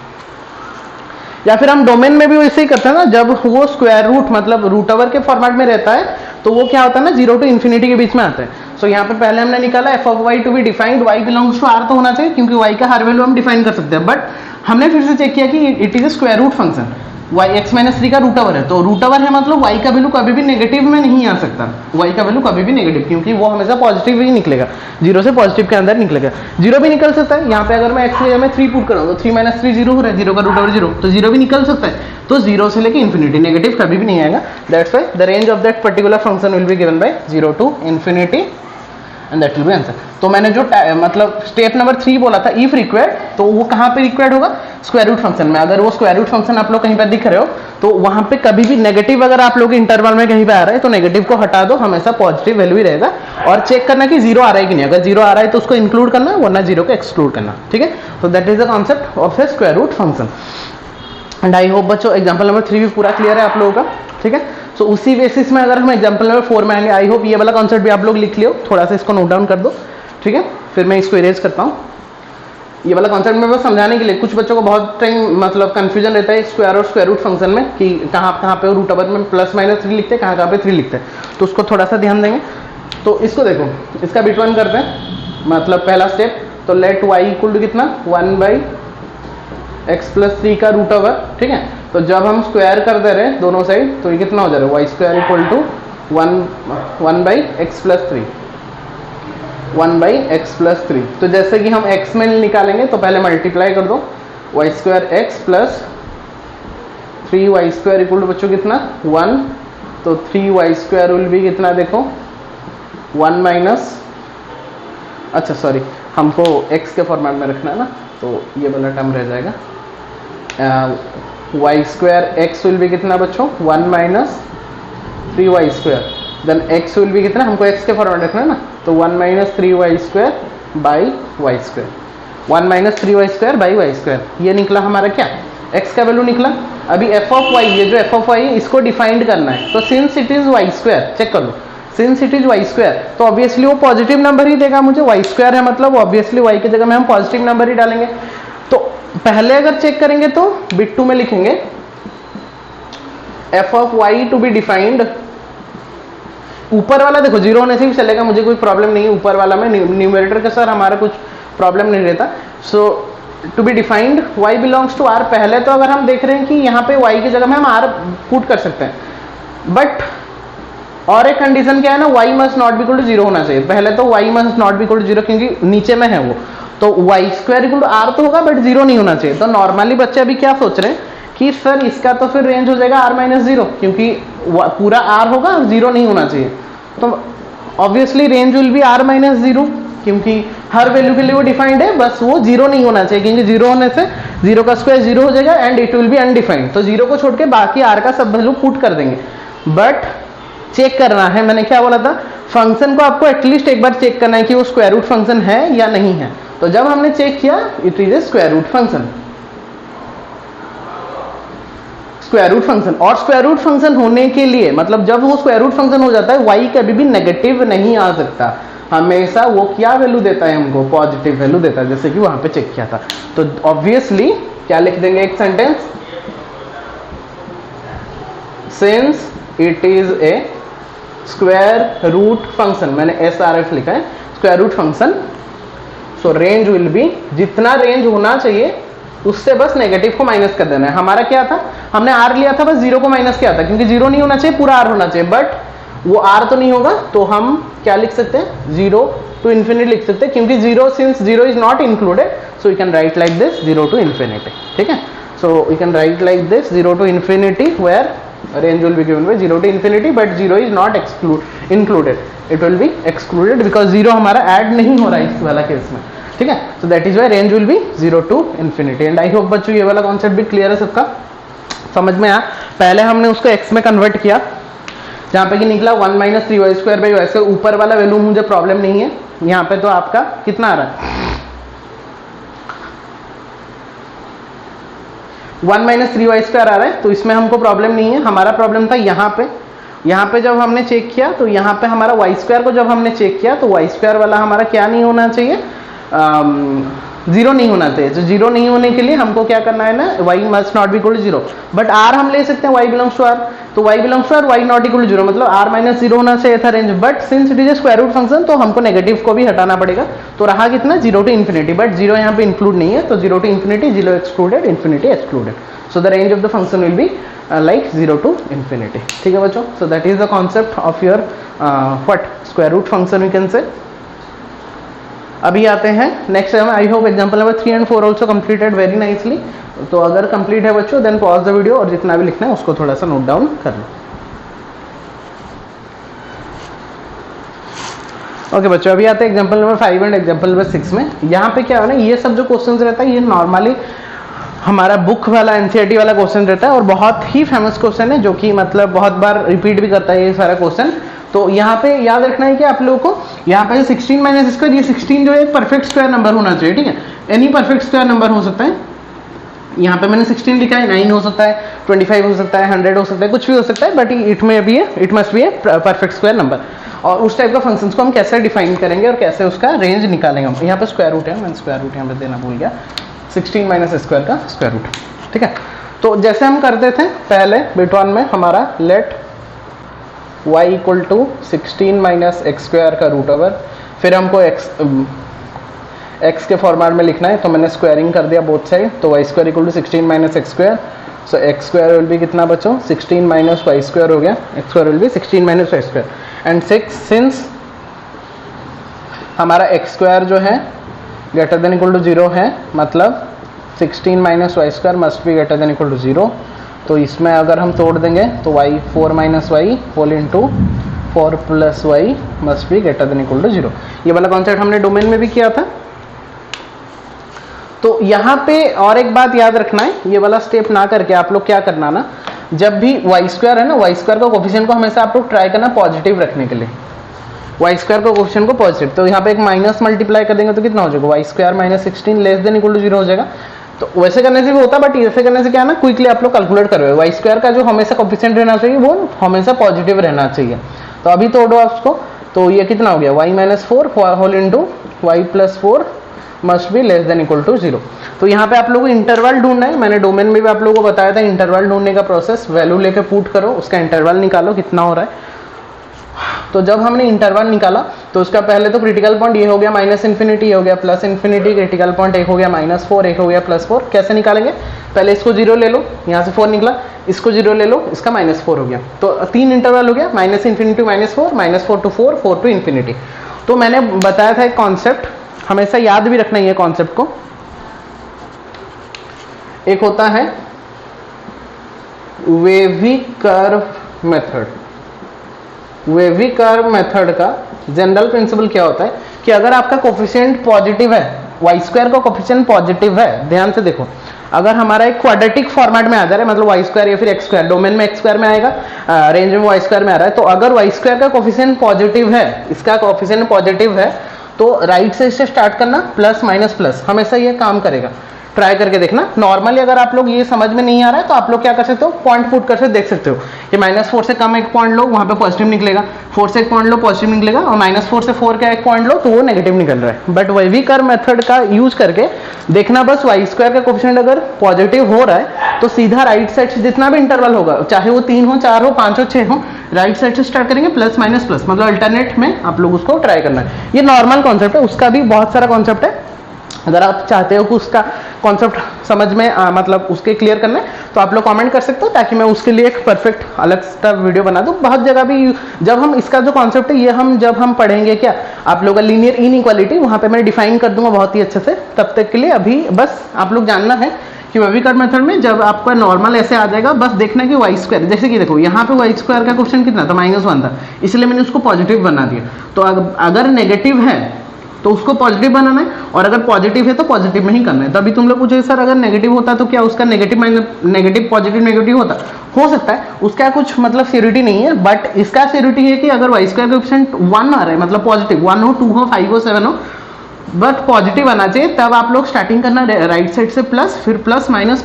या फिर हम डोमेन में भी वैसे ही करते हैं ना, जब वो स्क्वायर रूट मतलब रूट ओवर के फॉर्मेट में रहता है तो वो क्या होता है ना, 0 टू इन्फिनिटी के बीच में आता है। सो यहाँ पे पहले हमने निकाला f of y to be defined, y belongs to r तो होना चाहिए, क्योंकि y का हर वैल्यू हम डिफाइन कर सकते हैं। बट हमने फिर से चेक किया कि it is a square root function, y x minus 3 का रूट ओवर है, तो रूट ओवर है मतलब y का वैल्यू कभी भी नेगेटिव में नहीं आ सकता, y का वैल्यू कभी भी नेगेटिव, क्योंकि वो हमेशा पॉजिटिव ही निकलेगा, 0 से पॉजिटिव के अंदर निकलेगा। 0 भी निकल सकता है, यहाँ पे अगर मैं x की जगह में 3 पुट करूँ तो 3 माइनस 3 0 हो रहा है, 0 का रूट ओवर 0, तो 0 भी निकल सकता है। तो 0 से लेके इन्फिनिटी, नेगेटिव कभी भी नहीं आएगा। That's why the range of that particular function will be given by 0 to infinity and that will be answer. तो मैंने जो मतलब स्टेप नंबर 3 बोला था इफ रिक्वायर्ड, तो वो कहाँ पे रिक्वायर्ड होगा, स्क्वायर रूट फंक्शन में। अगर वो स्क्वायर रूट फंक्शन आप लोग कहीं पर दिख रहे हो तो वहां पे कभी भी नेगेटिव अगर आप लोग इंटरवल में कहीं पे आ रहा है तो नेगेटिव को हटा दो, हमेशा पॉजिटिव वैल्यू ही रहेगा। और चेक करना कि 0 आ रहा है कि नहीं, अगर 0 आ रहा है तो उसको इंक्लूड करना, वरना 0 को एक्सक्लूड करना, ठीक है। तो that is the concept of a square root function. And I hope बच्चों एग्जाम्पल नंबर 3 भी पूरा क्लियर है आप लोगों का, ठीक है। सो उसी बेसिस में अगर हम एग्जाम्पल नंबर 4 में आएंगे, आई होप ये वाला कॉन्सेप्ट भी आप लोग लिख लियो, थोड़ा सा इसको नोट डाउन कर दो, ठीक है। फिर मैं इसको इरेज करता हूँ। ये वाला कॉन्सेप्ट में बस समझाने के लिए, कुछ बच्चों को बहुत टाइम मतलब कंफ्यूजन रहता है स्क्वायर और स्क्वायर रूट फंक्शन में कि कहाँ पे रूट ओवर में प्लस माइनस 3 लिखते हैं, कहाँ पे 3 लिखते हैं, तो उसको थोड़ा सा ध्यान देंगे। तो इसको देखो, इसका बिट 1 करते हैं, मतलब पहला स्टेप, तो लेट y इक्वल टू कितना 1 बाई एक्स प्लस 3 का रूट ओवर, ठीक है। तो जब हम स्क्वायर कर दे रहे हैं दोनों साइड तो ये कितना हो जा रहा है, y square equal to 1 by x plus 3, 1 by x plus 3। तो जैसे कि हम x में निकालेंगे तो पहले मल्टीप्लाई कर दो, y square x plus 3 y square equal to बच्चों कितना 1, तो 3 वाई स्क्वायर विल भी कितना देखो 1 माइनस, अच्छा सॉरी हमको x के फॉर्मेट में रखना है ना, तो ये वाला टर्म रह जाएगा, वाई स्क्वायर एक्स विल भी कितना बच्चों 1 minus 3 y square, then x will भी कितना, हमको x के फॉर्मेट रखना है ना, तो 1 minus 3 y square by y square, 1 minus 3 y square by y square, ये निकला हमारा क्या, x का वैल्यू निकला। अभी f ऑफ y, ये जो f ऑफ y है इसको डिफाइंड करना है, तो since it is y square, check कर लो, since it is y square तो ऑब्वियसली वो पॉजिटिव नंबर ही देगा मुझे, वाई स्क्वायर है मतलब ऑब्वियसली y की जगह में हम पॉजिटिव नंबर ही डालेंगे। तो पहले अगर चेक करेंगे तो बिट 2 में लिखेंगे f of y to be defined, ऊपर वाला देखो 0 होने से भी चलेगा, मुझे कोई प्रॉब्लम नहीं है, ऊपर वाला में न्यूमरेटर का सर हमारा कुछ प्रॉब्लम नहीं रहता। So to be defined y belongs to r, पहले तो अगर हम देख रहे हैं कि यहाँ पे y की जगह में हम r पुट कर सकते हैं, बट और एक कंडीशन क्या है ना, y must not be equal to 0 होना चाहिए। पहले तो y must not be equal to 0 क्योंकि नीचे में है वो, तो y square equal to r तो होगा बट 0 नहीं होना चाहिए। तो नॉर्मली बच्चे अभी क्या सोच रहे हैं कि सर इसका तो फिर रेंज हो जाएगा r माइनस 0, क्योंकि पूरा r होगा और 0 नहीं होना चाहिए, तो obviously range will B r minus 0, क्योंकि हर वैल्यू के लिए वो डिफाइंड है, बस वो 0 नहीं होना चाहिए, क्योंकि 0 होने से 0 का स्क्वायर 0 हो जाएगा and it will be undefined. तो 0 को छोड़ के बाकी r का सब वैल्यू पुट कर देंगे। बट चेक करना है, मैंने क्या बोला था, फंक्शन को आपको एटलीस्ट एक बार चेक करना है कि वो स्क्वायर रूट फंक्शन है या नहीं है। तो जब हमने चेक किया it is a square root function, square root function. और स्क्वायर रूट फंक्शन होने के लिए मतलब जब वो स्क्वायर रूट फंक्शन हो जाता है y कभी भी नेगेटिव नहीं आ सकता, हमेशा वो क्या वैल्यू देता है हमको, पॉजिटिव वैल्यू देता है, जैसे कि वहां पे चेक किया था। तो ऑब्वियसली क्या लिख देंगे एक sentence, since it is a square root function, मैंने SRF लिखा है, square root function, so range will be, जितना रेंज होना चाहिए उससे बस नेगेटिव को माइनस कर देना है। हमारा क्या था, हमने r लिया था, बस 0 को माइनस किया था, क्योंकि 0 नहीं होना चाहिए, पूरा r होना चाहिए, बट वो r तो नहीं होगा, तो हम क्या लिख सकते हैं, 0 to infinity लिख सकते हैं, क्योंकि 0 since 0 is not included, so you can write like this 0 to infinity, ठीक है। So you can write like this 0 to infinity where range will be given by 0 to infinity, but 0 is not included, it will be excluded because 0 हमारा add नहीं हो रहा है इस वाला case में, ठीक है। so that is why range will be 0 to infinity and I hope बच्चों ये वाला कॉन्सेप्ट भी क्लियर है, सबका समझ में आया। पहले हमने उसको x में कन्वर्ट किया, जहाँ पे कि निकला 1 - 3y² से ऊपर वाला वैल्यू मुझे प्रॉब्लम नहीं है, यहाँ पे तो आपका कितना आ रहा है 1 - 3y² आ रहा है, तो इसमें हमको प्रॉब्लम नहीं है। हमारा प्रॉब्लम था यहाँ पे जब हमने चेक किया तो यहाँ पे हमारा y² को जब हमने चेक किया तो y² वाला हमारा क्या नहीं होना चाहिए, 0 नहीं होना चाहिए। तो 0 नहीं होने के लिए हमको क्या करना है ना, y must not be equal to 0, but r हम ले सकते हैं y belongs to r, तो y belongs to r, y not equal to 0, मतलब r - 0 होना चाहिए था range, but since it is a square root function तो हमको नेगेटिव को भी हटाना पड़ेगा, तो रहा कितना 0 to infinity, बट 0 यहाँ पे इंक्लूड नहीं है, तो 0 to infinity, 0 excluded, infinity excluded, so the range of the function will B like 0 to infinity, ठीक है बच्चों। so that is the concept of your what square root function we can say। अभी आते हैं next, I hope example number 3 and 4 also completed very nicely. तो अगर complete है बच्चों देन पॉज द वीडियो और जितना भी लिखना है उसको थोड़ा सा नोट डाउन कर लो। ओके बच्चों, अभी आते हैं example number 5 and example number 6 में। यहाँ पे क्या है ना, ये सब जो क्वेश्चंस रहता है ये नॉर्मली हमारा बुक वाला एनसीईआरटी वाला क्वेश्चन रहता है और बहुत ही फेमस क्वेश्चन है, जो कि मतलब बहुत बार रिपीट भी करता है ये सारा क्वेश्चन। तो यहाँ पे याद रखना है कि आप लोगों को यहाँ पे 16 - स्क्वायर, ये 16 जो है एक परफेक्ट स्क्वायर नंबर होना चाहिए, ठीक है। एनी परफेक्ट स्क्वायर नंबर हो सकता है, यहाँ पे मैंने 16 लिखा है, 9 हो सकता है, 25 हो सकता है, 100 हो सकता है, कुछ भी हो सकता है, but it must be a perfect square number. और उस टाइप का फंक्शंस को हम कैसे डिफाइन करेंगे और कैसे उसका रेंज निकालेंगे हम। यहाँ पे स्क्वायर रूट है, मैंने स्क्वायर रूट यहाँ पे देना भूल गया, 16 - स्क्वायर का स्क्वायर रूट, ठीक है। तो जैसे हम करते थे पहले बिट1 में हमारा late y equal to 16 - x² का रूट ओवर, फिर हमको x के फॉर्मेट में लिखना है, तो मैंने स्क्वायरिंग कर दिया बोथ साइड, तो y² equal to 16 - x², so x² will be कितना बच्चों 16 - y² हो गया, x² will B 16 - y² and 6 since हमारा x² जो है ग्रेटर देन इक्वल टू 0 है, मतलब 16 - y² must be greater than equal to 0। तो इसमें अगर हम तोड़ देंगे तो y 4 - y whole into 4 + y must be greater than equal to 0। ये वाला कॉन्सेप्ट हमने डोमेन में भी किया था। तो यहाँ पे और एक बात याद रखना है, ये वाला स्टेप ना करके आप लोग क्या करना ना, जब भी y² है ना, y² का कोफिशिएंट को हमेशा आप लोग ट्राई करना पॉजिटिव रखने के लिए, y² का कोफिशिएंट को पॉजिटिव। तो यहाँ पे एक माइनस मल्टीप्लाई कर देंगे तो कितना हो जाएगा, y² - 16 less than equal to 0 हो जाएगा। तो वैसे करने से भी होता, बट ऐसे करने से क्या है ना, क्विकली आप लोग कैलकुलेट करोगे, y² का जो हमेशा कोफिशिएंट रहना चाहिए वो हमेशा पॉजिटिव रहना चाहिए। तो अभी तोड़ो आप उसको, तो ये कितना हो गया y - 4 whole into y + 4 must be less than equal to 0। तो यहाँ पे आप लोगों को इंटरवल ढूंढना है, मैंने डोमेन में भी आप लोगों को बताया था इंटरवल ढूंढने का प्रोसेस, वैल्यू लेके पुट करो, उसका इंटरवल निकालो कितना हो रहा है। तो जब हमने इंटरवल निकाला तो उसका पहले तो क्रिटिकल पॉइंट ये हो गया -∞, ये हो गया +∞, क्रिटिकल पॉइंट एक हो गया -4, एक हो गया +4। कैसे निकालेंगे, पहले इसको 0 ले लो, यहाँ से 4 निकला, इसको 0 ले लो, इसका -4 हो गया, तो 3 इंटरवल हो गया, -∞ to -4, -4 to 4, 4 to ∞। तो मैंने बताया था एक कॉन्सेप्ट, हमेशा याद भी रखना है ये कॉन्सेप्ट को। एक होता है wavy curve method. Wavy curve method का जनरल प्रिंसिपल क्या होता है कि अगर आपका कोफिशिएंट पॉजिटिव है, y² का कोफिशिएंट पॉजिटिव है, ध्यान से देखो, अगर हमारा एक क्वाड्रेटिक फॉर्मेट में आ जा रहा है, मतलब y² या फिर x², डोमेन में x² में आएगा, रेंज में y² में आ रहा है, तो अगर y² का कोफिशिएंट पॉजिटिव है, इसका कोफिशिएंट पॉजिटिव है, तो राइट से इससे स्टार्ट करना, प्लस माइनस प्लस, हमेशा ये काम करेगा, ट्राई करके देखना। नॉर्मली अगर आप लोग ये समझ में नहीं आ रहा है तो आप लोग क्या कर सकते हो, पॉइंट पुट करके देख सकते हो कि -4 से कम एक पॉइंट लो, वहाँ पे पॉजिटिव निकलेगा, 4 से एक पॉइंट लो पॉजिटिव निकलेगा, और -4 से 4 का एक पॉइंट लो तो वो नेगेटिव निकल रहा है। बट वही कर्व मेथड का यूज करके देखना बस y स्क्वायर का कोफिशिएंट अगर पॉजिटिव हो रहा है तो सीधा राइट साइड से जितना भी इंटरवल होगा, चाहे वो 3 हो, 4 हो, 5 हो, 6 हो, राइट साइड से स्टार्ट करेंगे प्लस माइनस प्लस, मतलब अल्टरनेट में आप लोग उसको ट्राई करना है। ये नॉर्मल कॉन्सेप्ट है, उसका भी बहुत सारा कॉन्सेप्ट है। अगर आप चाहते हो कि उसका कॉन्सेप्ट समझ में मतलब उसके क्लियर करना है तो आप लोग कमेंट कर सकते हो, ताकि मैं उसके लिए एक परफेक्ट अलग सा वीडियो बना दूं। बहुत जगह भी जब हम इसका जो कॉन्सेप्ट है ये हम जब हम पढ़ेंगे क्या आप लोग का लीनियर इनइक्वालिटी, वहां पे मैं डिफाइन कर दूंगा बहुत ही अच्छे से। तब तक के लिए अभी बस आप लोग जानना है कि वेवी कर्व मेथड में जब आपका नॉर्मल ऐसे आ जाएगा, बस देखना कि वाई स्क्वायर, जैसे कि देखो यहाँ पे वाई स्क्वायर का क्वेश्चन कितना था, -1 था, इसलिए मैंने उसको पॉजिटिव बना दिया। तो अगर नेगेटिव है तो उसको पॉजिटिव बनाना है, और अगर पॉजिटिव है तो पॉजिटिव में ही करना है। तभी तुम लोग पूछे सर अगर नेगेटिव होता तो क्या उसका नेगेटिव पॉजिटिव नेगेटिव होता, हो सकता है, उसका कुछ मतलब सिरिटी नहीं है। बट इसका सिरिटी है कि अगर वाई स्क्वायर कोएफिशिएंट 1 आ रहा है, मतलब पॉजिटिव 1 हो, 2 हो, 5 हो, 7 हो, बट पॉजिटिव आना चाहिए, तब आप लोग स्टार्टिंग करना राइट साइड से प्लस, फिर प्लस माइनस,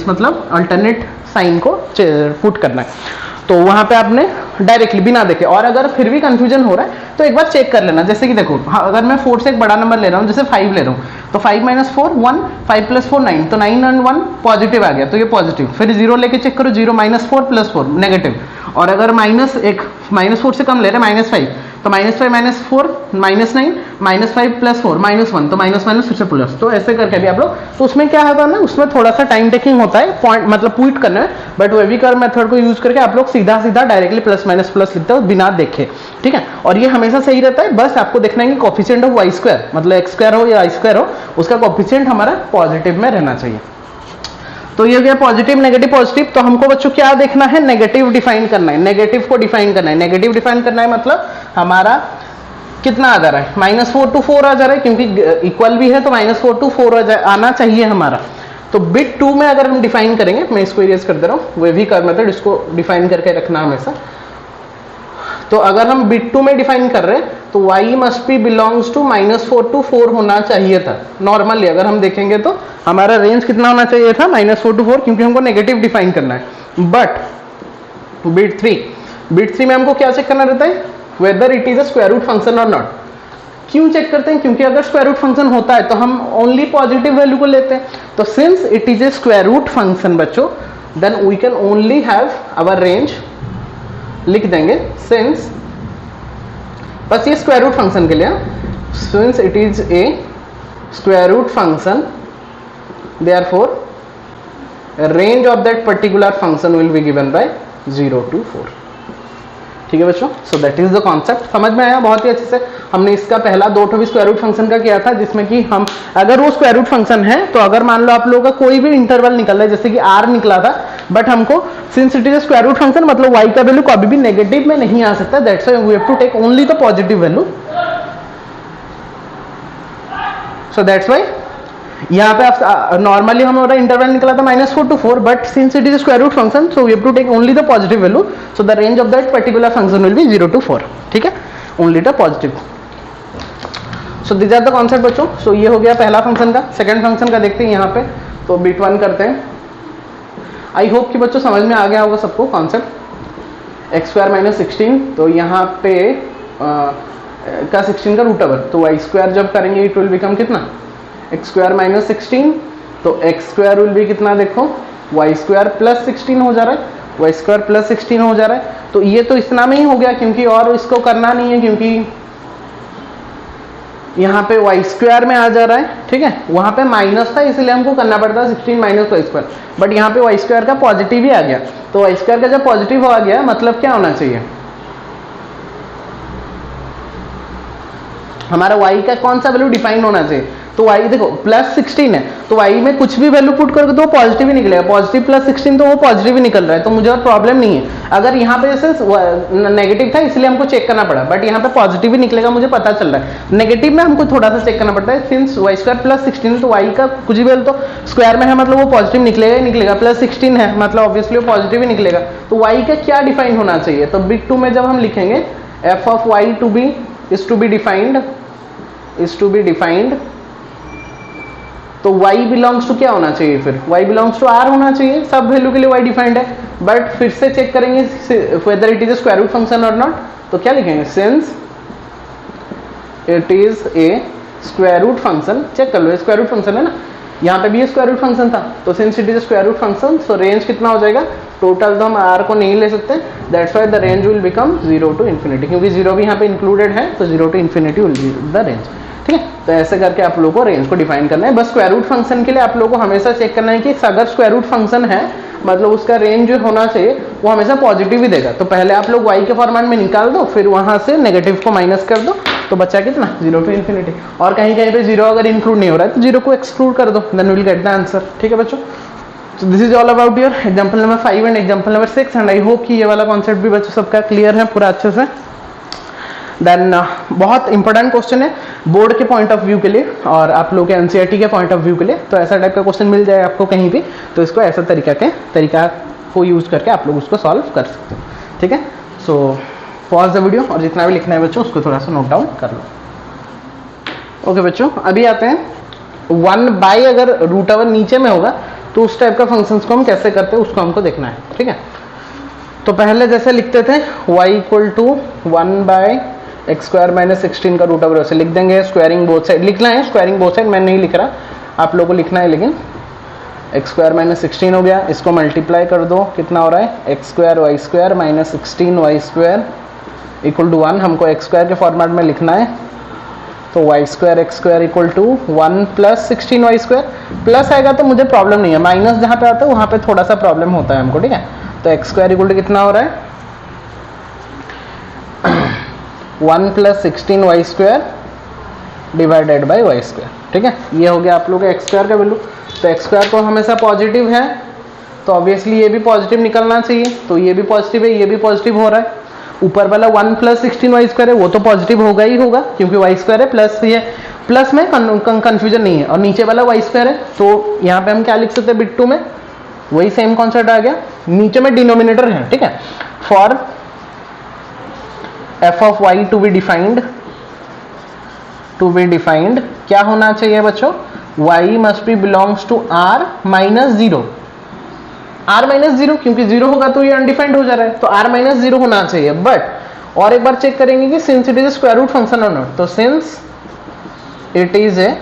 मतलब अल्टरनेट साइन को पुट करना है। तो वहां पे आपने डायरेक्टली बिना देखे, और अगर फिर भी कंफ्यूजन हो रहा है तो एक बार चेक कर लेना। जैसे कि देखो अगर मैं 4 से एक बड़ा नंबर ले रहा हूँ, जैसे 5 ले रहा हूँ, तो 5 - 4 1, 5 + 4 9, तो 9 और 1 पॉजिटिव आ गया, तो ये पॉजिटिव। फिर 0 लेके चेक करो, 0 - 4 + 4 नेगेटिव। और अगर -4 से कम ले रहे हैं, -5, तो -5 - 4 -9, -5 + 4 -1, तो माइनस फिर से प्लस। तो ऐसे करके भी आप लोग, तो उसमें क्या होता है ना, उसमें थोड़ा सा टाइम टेकिंग होता है, पॉइंट मतलब पुट करना है। बट वेवी कर्व मेथड को यूज करके आप लोग सीधा सीधा डायरेक्टली प्लस माइनस प्लस लिखते हो बिना देखे, ठीक है। और ये हमेशा सही रहता है, बस आपको देखना है कि कोफिशिएंट ऑफ वाई स्क्वायर, मतलब x स्क्वायर हो या y स्क्वायर हो, उसका कोफिशिएंट हमारा पॉजिटिव में रहना चाहिए। तो ये हो गया पॉजिटिव नेगेटिव पॉजिटिव। तो हमको बच्चों क्या देखना है, नेगेटिव डिफाइन करना है, नेगेटिव को डिफाइन करना है। नेगेटिव डिफाइन करना है मतलब हमारा कितना आ जा रहा है, -4 to 4 आ जा रहा है, क्योंकि इक्वल भी है तो -4 to 4 आना चाहिए हमारा। तो बिट 2 में अगर हम डिफाइन करेंगे, मैं इसको इरेज कर दे रहा हूँ, वेवी कर्व मेथड, इसको डिफाइन करके रखना हमेशा। तो अगर हम बिट 2 में डिफाइन कर रहे हैं तो y must be belongs to -4 to 4 होना चाहिए था। नॉर्मली अगर हम देखेंगे तो हमारा रेंज कितना होना चाहिए था, -4 to 4, क्योंकि हमको नेगेटिव डिफाइन करना है। बट बिट 3 में हमको क्या चेक करना रहता है, whether it is a square root function और नॉट। क्यों चेक करते हैं, क्योंकि अगर स्क्वायर रूट फंक्शन होता है तो हम ओनली पॉजिटिव वैल्यू को लेते हैं। तो since it is a square root function बच्चों, then we can only have our range, लिख देंगे सिंस, बस ये स्क्वायर रूट फंक्शन के लिए, since it is a square root function, therefore range of that particular function will be given by 0 to 4। ठीक है बच्चों, so that is the concept. समझ में आया बहुत ही अच्छे से। हमने इसका पहला 2 भी स्क्वायर रूट फंक्शन का किया था, जिसमें कि हम अगर वो स्क्वायर रूट फंक्शन है तो अगर मान लो आप लोगों का कोई भी इंटरवल निकल रहा है, जैसे कि r निकला था, बट हमको since it is square root function मतलब y का वैल्यू कभी भी नेगेटिव में नहीं आ सकता, that's why we have to take only the positive value. So that's why यहाँ पे आप नॉर्मली हमारा इंटरवल निकला था -4 to 4, but since it is square root function so we have to take only the positive value, so the range of that particular function will be 0 to 4। ठीक है, only the positive. So this are the concept बच्चों। सो ये हो गया पहला function का। Second function का देखते हैं यहाँ पे, तो बिट 1 करते हैं। आई होप कि बच्चों समझ में आ गया होगा सबको कॉन्सेप्ट। x² - 16, तो यहाँ पे का 16 का रूट ओवर, तो y² जब करेंगे इट विल बिकम कितना, x² - 16, तो x² विल बी कितना, देखो y² + 16 हो जा रहा है, y² + 16 हो जा रहा है। तो ये तो इतना में ही हो गया, क्योंकि और इसको करना नहीं है, क्योंकि यहाँ पे y² में आ जा रहा है। ठीक है, वहां पे माइनस था इसलिए हमको करना पड़ता है 16 - y², बट यहाँ पे y² का पॉजिटिव ही आ गया। तो y² का जब पॉजिटिव आ गया मतलब क्या होना चाहिए, हमारा y का कौन सा वैल्यू डिफाइन होना चाहिए, तो y देखो +16 है, तो y में कुछ भी वैल्यू पुट करके तो पॉजिटिव ही निकलेगा, पॉजिटिव +16 तो वो पॉजिटिव ही निकल रहा है, तो मुझे और प्रॉब्लम नहीं है। अगर यहाँ पे जैसे नेगेटिव था इसलिए हमको चेक करना पड़ा, बट यहाँ पे पॉजिटिव ही निकलेगा, मुझे पता चल रहा है। नेगेटिव में हमको थोड़ा सा चेक करना पड़ता है, सिंस y² + 16, तो y का कुछ भी वैल्यू तो स्क्वायर में है मतलब वो पॉजिटिव निकलेगा ही निकलेगा, +16 है मतलब ऑब्वियसली वो पॉजिटिव ही निकलेगा। तो y का क्या डिफाइन होना चाहिए, तो बिट 2 में जब हम लिखेंगे f of y to be is to be defined, तो y बिलोंग्स टू क्या होना चाहिए, फिर y बिलोंग्स टू r होना चाहिए, सब वैल्यू के लिए y डिफाइंड है। बट फिर से चेक करेंगे whether it is a square root function और नॉट, तो क्या लिखेंगे, since it is a square root function, check कर लो स्क्वायर रूट फंक्शन है ना, यहाँ पे भी ये स्क्वायर रूट फंक्शन था, तो since it is square root function so range कितना हो जाएगा, टोटल तो हम r को नहीं ले सकते, that's why the range will become 0 to infinity, क्योंकि 0 भी यहाँ पे इंक्लूडेड है, तो 0 to infinity will be the range. ठीक है, तो ऐसे करके आप लोगों को रेंज को डिफाइन करना है। बस स्क्वायर रूट फंक्शन के लिए आप लोगों को हमेशा चेक करना है कि अगर स्क्वायर रूट फंक्शन है मतलब उसका रेंज जो होना चाहिए वो हमेशा पॉजिटिव ही देगा। तो पहले आप लोग y के फॉर्मेट में निकाल दो, फिर वहां से नेगेटिव को माइनस कर दो, तो बच्चा कितना 0 to infinity, और कहीं कहीं पे 0 अगर इंक्लूड नहीं हो रहा है तो 0 को एक्सक्लूड कर दो, then will get the answer. ठीक है बच्चों, so this is all about your example number 5 and example number 6 and I hope कि ये वाला कॉन्सेप्ट भी बच्चों सबका क्लियर है पूरा अच्छे से। देन बहुत इंपॉर्टेंट क्वेश्चन है बोर्ड के पॉइंट ऑफ व्यू के लिए और आप लोग के एनसीईआरटी के पॉइंट ऑफ व्यू के लिए, तो ऐसा टाइप का क्वेश्चन मिल जाए आपको कहीं भी, तो इसको ऐसा तरीका को यूज करके आप लोग उसको सॉल्व कर सकते हो। ठीक है, सो पॉज द वीडियो और जितना भी लिखना है बच्चों उसको थोड़ा सा नोट डाउन कर लो। ओके बच्चों, अभी आते हैं 1 अगर रूट ओवर नीचे में होगा तो उस टाइप का फंक्शंस को हम कैसे करते हैं उसको हमको देखना है। ठीक है, तो पहले जैसे लिखते थे y इक्वल टू 1/x² - 16 का रूट ओवर, वैसे लिख देंगे। स्क्वायरिंग बोथ साइड लिखना है, स्क्वायरिंग बोथ साइड मैं नहीं लिख रहा, आप लोगों को लिखना है, लेकिन x² - 16 हो गया, इसको मल्टीप्लाई कर दो, कितना हो रहा है x² y² - 16y² equal to 1, हमको x² के फॉर्मेट में लिखना है, तो y² x² equal to 1 + 16y², plus आएगा तो मुझे प्रॉब्लम नहीं है, माइनस जहाँ पे आता है वहाँ पे थोड़ा सा प्रॉब्लम होता है हमको। ठीक है, तो x² इक्वल टू कितना हो रहा है 1 + 16y² डिवाइडेड बाई y²। ठीक है, ये हो गया आप लोग का x² का वैल्यू। तो x² को हमेशा पॉजिटिव है तो ऑब्वियसली ये भी पॉजिटिव निकलना चाहिए, तो ये भी पॉजिटिव है, ये भी पॉजिटिव हो रहा है। ऊपर वाला 1 + 16y² है वो तो पॉजिटिव होगा ही होगा क्योंकि y² है, प्लस ये प्लस में कंफ्यूजन नहीं है, और नीचे वाला y² है तो यहाँ पे हम क्या लिख सकते हैं बिट 2 में, वही सेम कॉन्सेप्ट आ गया, नीचे में डिनोमिनेटर है। ठीक है, for f of y to be defined क्या होना चाहिए बच्चों, y must be belongs to r - 0, r - 0 क्योंकि 0 होगा तो ये अनडिफाइंड हो जा रहा है, तो r - 0 होना चाहिए। बट और एक बार चेक करेंगे कि since it is square root function और नॉट, तो since it is a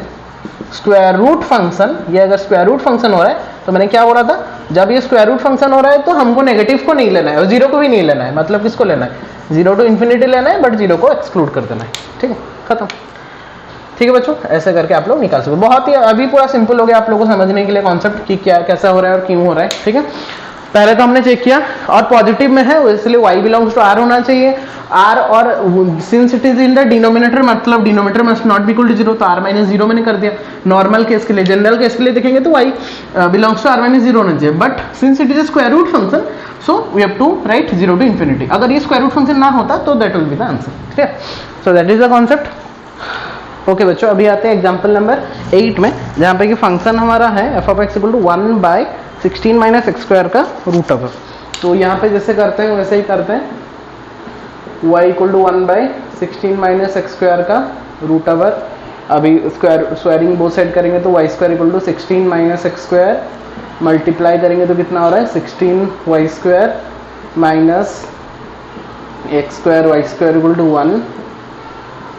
square root function, ये अगर स्क्वायर रूट फंक्शन हो रहा है तो मैंने क्या बोला था, जब ये स्क्वायर रूट फंक्शन हो रहा है तो हमको नेगेटिव को नहीं लेना है और 0 को भी नहीं लेना है, मतलब किसको लेना है 0 to infinity लेना है, बट 0 को एक्सक्लूड कर देना है। ठीक है, खत्म। ठीक है बच्चों, ऐसे करके आप लोग निकाल सकते हो, बहुत ही अभी पूरा सिंपल हो गया आप लोगों को समझने के लिए कॉन्सेप्ट कि क्या कैसा हो रहा है और क्यों हो रहा है। ठीक है, पहले तो हमने चेक किया और पॉजिटिव में है इसलिए y बिलोंग्स टू r होना चाहिए, r और since it is in the denominator मतलब denominator must not be equal to 0, तो r - 0 मैंने कर दिया। नॉर्मल केस के लिए, जनरल केस के लिए देखेंगे तो y बिलोंग्स टू r - 0 होना चाहिए, but since it is a square root function so we have to write 0 to infinity, अगर ये स्क्वायर रूट फंक्शन ना होता तो that will be the answer. ठीक है, सो that is the concept. Okay बच्चों, अभी आते हैं एग्जांपल नंबर 8 में, जहाँ पे कि फंक्शन हमारा है f of x = 1/16 - x² का रूट ओवर। तो यहाँ पे जैसे करते हैं वैसे ही करते हैं, y = 1/16 - x² का रूट ओवर, अभी स्क्वायरिंग बोथ साइड करेंगे तो y² = 16 - x² मल्टीप्लाई करेंगे तो कितना हो रहा है 16y² - x² y² = 1,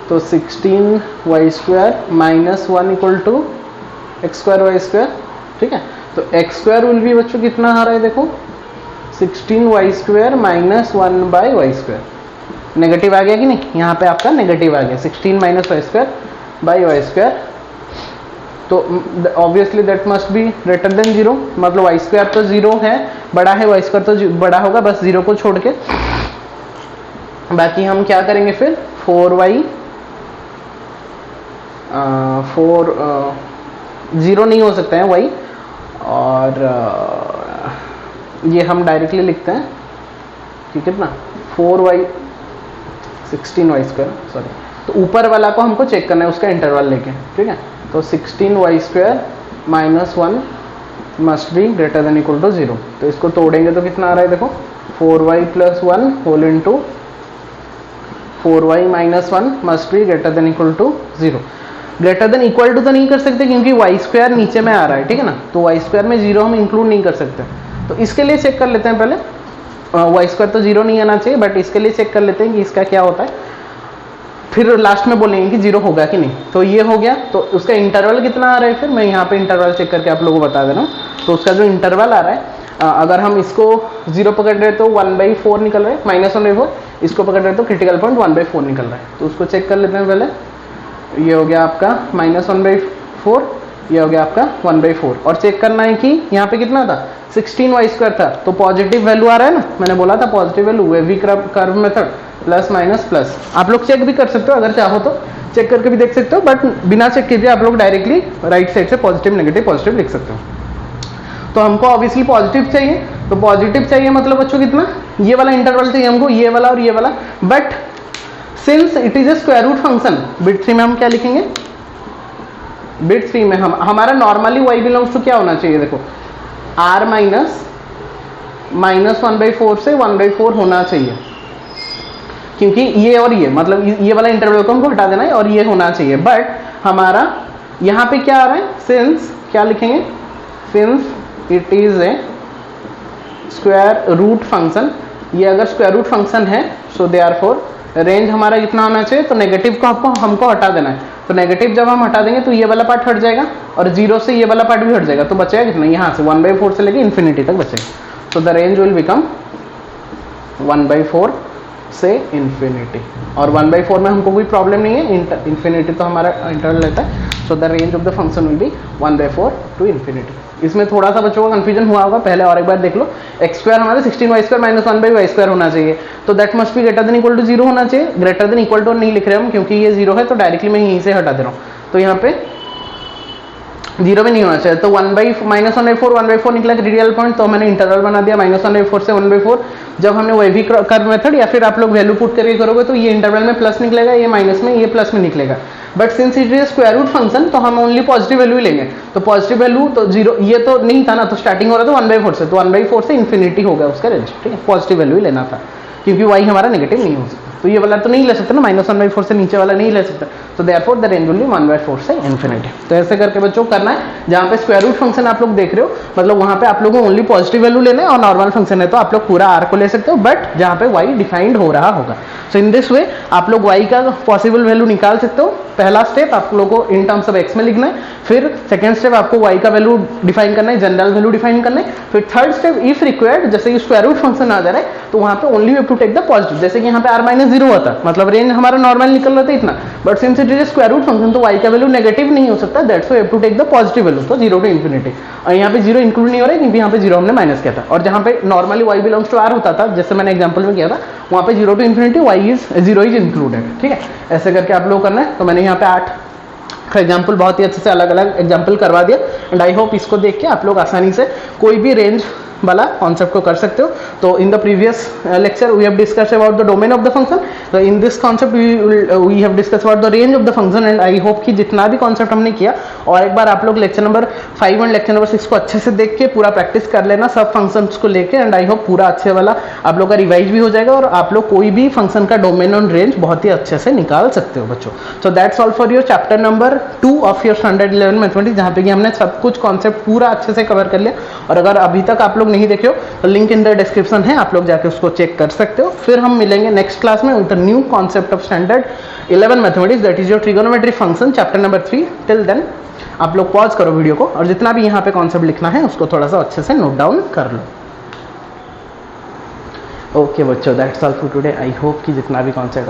तो 16y² - 1 = x² y²। ठीक है, तो x² विल भी बच्चों कितना आ रहा है देखो 16y² - 1/y², नेगेटिव आ गया कि नहीं, यहाँ पे आपका नेगेटिव आ गया 16 - y²/y², तो obviously that must be greater then 0, मतलब y² तो 0 है, बड़ा है, y² तो बड़ा होगा, बस 0 को छोड़ के बाकी हम क्या करेंगे फिर 0 नहीं हो सकता है y, और ये हम डायरेक्टली लिखते हैं कि कितना 16y², सॉरी, तो ऊपर वाला को हमको चेक करना है उसका इंटरवल लेके। ठीक है, तो 16y² - 1 must be greater than equal to 0, तो इसको तोड़ेंगे तो कितना आ रहा है देखो 4y + 1 whole into 4y - 1 must be greater than equal to 0। Greater than equal to तो नहीं कर सकते क्योंकि वाई स्क्वायर नीचे में आ रहा है, ठीक है ना, तो वाई स्क्वायर में 0 हम इंक्लूड नहीं कर सकते। तो इसके लिए चेक कर लेते हैं पहले, वाई स्क्वायर तो 0 नहीं आना चाहिए, बट इसके लिए चेक कर लेते हैं कि इसका क्या होता है, फिर लास्ट में बोलेंगे कि 0 होगा कि नहीं। तो ये हो गया, तो उसका इंटरवल कितना आ रहा है, फिर मैं यहाँ पे इंटरवल चेक करके आप लोगों को बता दे रहा हूँ। तो उसका जो इंटरवल आ रहा है, अगर हम इसको 0 पकड़ रहे तो 1/4 निकल रहा है, -1/4, इसको पकड़ रहे तो क्रिटिकल पॉइंट 1/4 निकल रहा है। तो उसको चेक कर लेते हैं पहले। ये हो गया आपका -1/4, ये हो गया आपका 1/4, और चेक करना है कि यहाँ पे कितना था, 16y² था, तो पॉजिटिव वैल्यू आ रहा है ना, मैंने बोला था positive value, wavy curve method, plus minus plus. आप लोग चेक भी कर सकते हो, अगर चाहो तो चेक करके भी देख सकते हो, बट बिना चेक किए आप लोग डायरेक्टली राइट साइड से पॉजिटिव नेगेटिव पॉजिटिव लिख सकते हो। तो हमको ऑब्वियसली पॉजिटिव चाहिए, तो पॉजिटिव चाहिए मतलब बच्चों कितना, ये वाला इंटरवल चाहिए हमको, ये वाला और ये वाला, but since it is a square root function, bit 3 में हम क्या लिखेंगे, बिट 3 में हम हमारा नॉर्मली y बिलोंग्स टू क्या होना चाहिए, देखो r माइनस 1/4 से 1/4 होना चाहिए, क्योंकि ये और ये मतलब ये वाला इंटरवल को हमको हटा देना है और ये होना चाहिए। बट हमारा यहाँ पे क्या आ रहा है, सिंस क्या लिखेंगे, since it is a square root function, ये अगर स्क्वायर रूट फंक्शन है, सो देयरफॉर रेंज हमारा कितना होना चाहिए, तो नेगेटिव को हमको हटा देना है। तो नेगेटिव जब हम हटा देंगे तो ये वाला पार्ट हट जाएगा और 0 से ये वाला पार्ट भी हट जाएगा, तो बचेगा कितना, यहाँ से 1/4 से लेके इन्फिनिटी तक बचेगा। तो द रेंज विल बिकम 1/4 से इन्फिनिटी, और 1/4 में हमको कोई प्रॉब्लम नहीं है, इन्फिनिटी तो हमारा इंटरवल रहता है। So the range of the function will be 1/4 to infinity. इसमें थोड़ा सा बच्चों का कंफ्यूजन हुआ होगा, पहले और एक बार देख लो, x² हमारा 16y² माइनस 1/y² होना चाहिए, तो that must be greater than equal to 0 होना चाहिए। ग्रेटर देन इक्वल टू नहीं लिख रहे हम क्योंकि ये 0 है, तो डायरेक्टली मैं यहीं से हटा दे रहा हूँ, तो यहाँ पे 0 में नहीं होना चाहिए। तो -1/4 निकला क्रिटिकल पॉइंट, तो मैंने इंटरवल बना दिया -1/4 से 1/4। जब हमने वेवी कर्व मेथड या फिर आप लोग वैल्यू पुट करके करोगे तो ये इंटरवल में प्लस निकलेगा, ये माइनस में, ये प्लस में निकलेगा। But since it is square root function तो हम ओनली पॉजिटिव वैल्यू ही लेंगे, तो पॉजिटिव वैल्यू तो 0, ये तो नहीं था ना, तो स्टार्टिंग हो रहा था 1/4 से, तो 1/4 से इन्फिनिटी हो गया उसका रेंज, ठीक है, पॉजिटिव वैल्यू ही लेना था क्योंकि y हमारा नेगेटिव नहीं हो सकता। तो ये वाला तो नहीं ले सकते ना, -1/4 से नीचे वाला नहीं ले सकते, तो therefore the range will be 1/4 से इन्फिनिटी। तो ऐसे करके बच्चों करना है, जहाँ पे स्क्वायर रूट फंक्शन आप लोग देख रहे हो, मतलब वहाँ पे आप लोगों को ओनली पॉजिटिव वैल्यू लेना है, और नॉर्मल फंक्शन है तो आप लोग पूरा r को ले सकते हो, बट जहाँ पे y डिफाइंड हो रहा होगा। सो इन दिस वे आप लोग y का पॉसिबल वैल्यू निकाल सकते हो। पहला स्टेप आप लोगों को इन टर्म्स ऑफ x में लिखना है, फिर सेकंड स्टेप आपको y का वैल्यू डिफाइन करना है, जनरल वैल्यू डिफाइन करना है, फिर थर्ड स्टेप इफ रिक्वायर्ड, जैसे कि स्क्वायर रूट फंक्शन आ जा रहा है तो वहाँ पे only we have to take the positive, जैसे कि यहाँ पे r-0 होता, मतलब रेंज हमारा नॉर्मल निकल रहा था इतना, but since it is square root function तो y का वैल्यू नेगेटिव नहीं हो सकता, that's why we have to take the positive value, तो 0 टू इन्फिनिटी। और यहाँ पे 0 इंक्लूड नहीं हो रहा है क्योंकि यहाँ पे 0 हमने माइनस किया था, और जहाँ पे normally y belongs to r होता था, जैसे मैंने एग्जांपल में किया था, वहाँ पे 0 to infinity y is included, ठीक है। ऐसे करके आप लोग करना है। तो मैंने यहाँ पे 8 का एग्जाम्पल बहुत ही अच्छे से अलग अलग एग्जाम्पल करवा दिया, एंड आई होप इसको देख के आप लोग आसानी से कोई भी रेंज वाला कॉन्सेप्ट को कर सकते हो। तो in the previous lecture we have discuss about the domain of the function, तो in this concept we have discuss about the range of the function, and I hope कि जितना भी कॉन्सेप्ट हमने किया, और एक बार आप लोग लेक्चर नंबर 5 और लेक्चर नंबर 6 को अच्छे से देख के पूरा प्रैक्टिस कर लेना सब फंक्शंस को लेके, एंड आई होप पूरा अच्छे वाला आप लोग का रिवाइज भी हो जाएगा, और आप लोग कोई भी फंक्शन का डोमेन और रेंज बहुत ही अच्छे से निकाल सकते हो बच्चों। So that's all for your chapter number 2 of your standard 11 mathematics, जहाँ पे कि हमने सब कुछ कॉन्सेप्ट पूरा अच्छे से कवर कर लिया। और अगर अभी तक आप लोग नहीं देखे हो तो लिंक इन द डिस्क्रिप्शन है, आप लोग जाके उसको चेक कर सकते हो। फिर हम मिलेंगे नेक्स्ट क्लास में with the new concept of standard 11 mathematics, that is your trigonometry function chapter number 3। Till then आप लोग पॉज करो वीडियो को, और जितना भी यहाँ पे कॉन्सेप्ट लिखना है उसको थोड़ा सा अच्छे से नोट डाउन कर लो। ओके बच्चों, that's all for today. I hope कि जितना भी कॉन्सेप्ट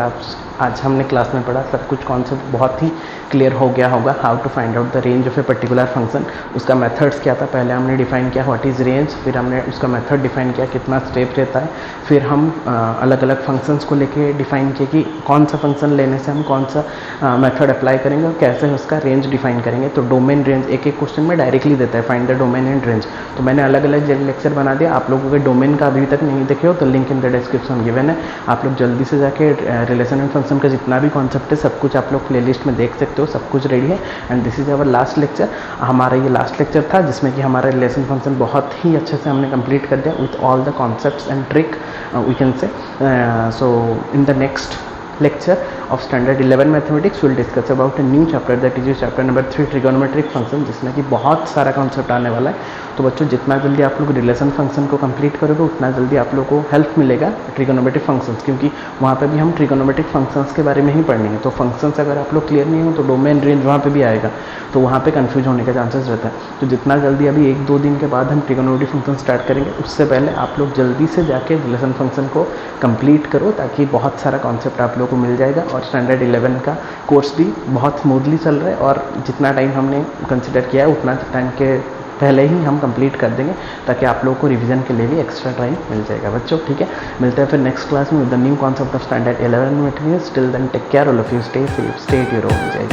आज हमने क्लास में पढ़ा, सब कुछ कॉन्सेप्ट बहुत ही क्लियर हो गया होगा। How to find out the range of a particular function, उसका मेथड्स क्या था, पहले हमने डिफाइन किया व्हाट इज़ रेंज, फिर हमने उसका मेथड डिफाइन किया कितना स्टेप रहता है, फिर हम अलग अलग फंक्शंस को लेके डिफाइन किया कि कौन सा फंक्शन लेने से हम कौन सा मेथड अप्लाई करेंगे और कैसे उसका रेंज डिफाइन करेंगे। तो डोमेन रेंज एक एक क्वेश्चन में डायरेक्टली देता है, find the domain and range. तो मैंने अलग अलग लेक्चर बना दिया, आप लोगों के डोमेन का अभी तक नहीं देखे हो तो link in the description given है, आप लोग जल्दी से जाके रिलेशन एंड फंक्शन का जितना भी कॉन्सेप्ट है सब कुछ आप लोग प्लेलिस्ट में देख सकते हो, सब कुछ रेडी है। And this is our last lecture, हमारा ये लास्ट लेक्चर था जिसमें कि हमारा रिलेशन फंक्शन बहुत ही अच्छे से हमने कंप्लीट कर दिया with all the concepts and trick we can say. So in the next lecture of standard 11 mathematics we'll discuss about a new chapter that is chapter number 3 trigonometric function, जिसमें कि बहुत सारा कॉन्सेप्ट आने वाला है। तो बच्चों जितना जल्दी आप लोग रिलेशन फंक्शन को कंप्लीट करोगे उतना जल्दी आप लोग को हेल्प मिलेगा ट्रिगोनोमेट्रिक फंक्शंस, क्योंकि वहाँ पे भी हम ट्रिगोनोमेट्रिक फंक्शंस के बारे में ही पढ़ेंगे। तो फंक्शंस अगर आप लोग क्लियर नहीं हो तो डोमेन रेंज वहाँ पे भी आएगा, तो वहाँ पे कंफ्यूज होने का चांसेस रहता है। तो जितना जल्दी अभी 1-2 दिन के बाद हम ट्रिगोनोमेट्रिक फंक्शन स्टार्ट करेंगे, उससे पहले आप लोग जल्दी से जाके रिलेशन फंक्शन को कंप्लीट करो, ताकि बहुत सारा कॉन्सेप्ट आप लोग को मिल जाएगा। और स्टैंडर्ड 11 का कोर्स भी बहुत स्मूथली चल रहा है, और जितना टाइम हमने कंसिडर किया है उतना टाइम के पहले ही हम कंप्लीट कर देंगे, ताकि आप लोगों को रिवीजन के लिए भी एक्स्ट्रा टाइम मिल जाएगा बच्चों। ठीक है, मिलते हैं फिर नेक्स्ट क्लास में with the new concept of standard 11 mathematics. Till then take care all of you, stay safe, stay at your own. Jai Hind.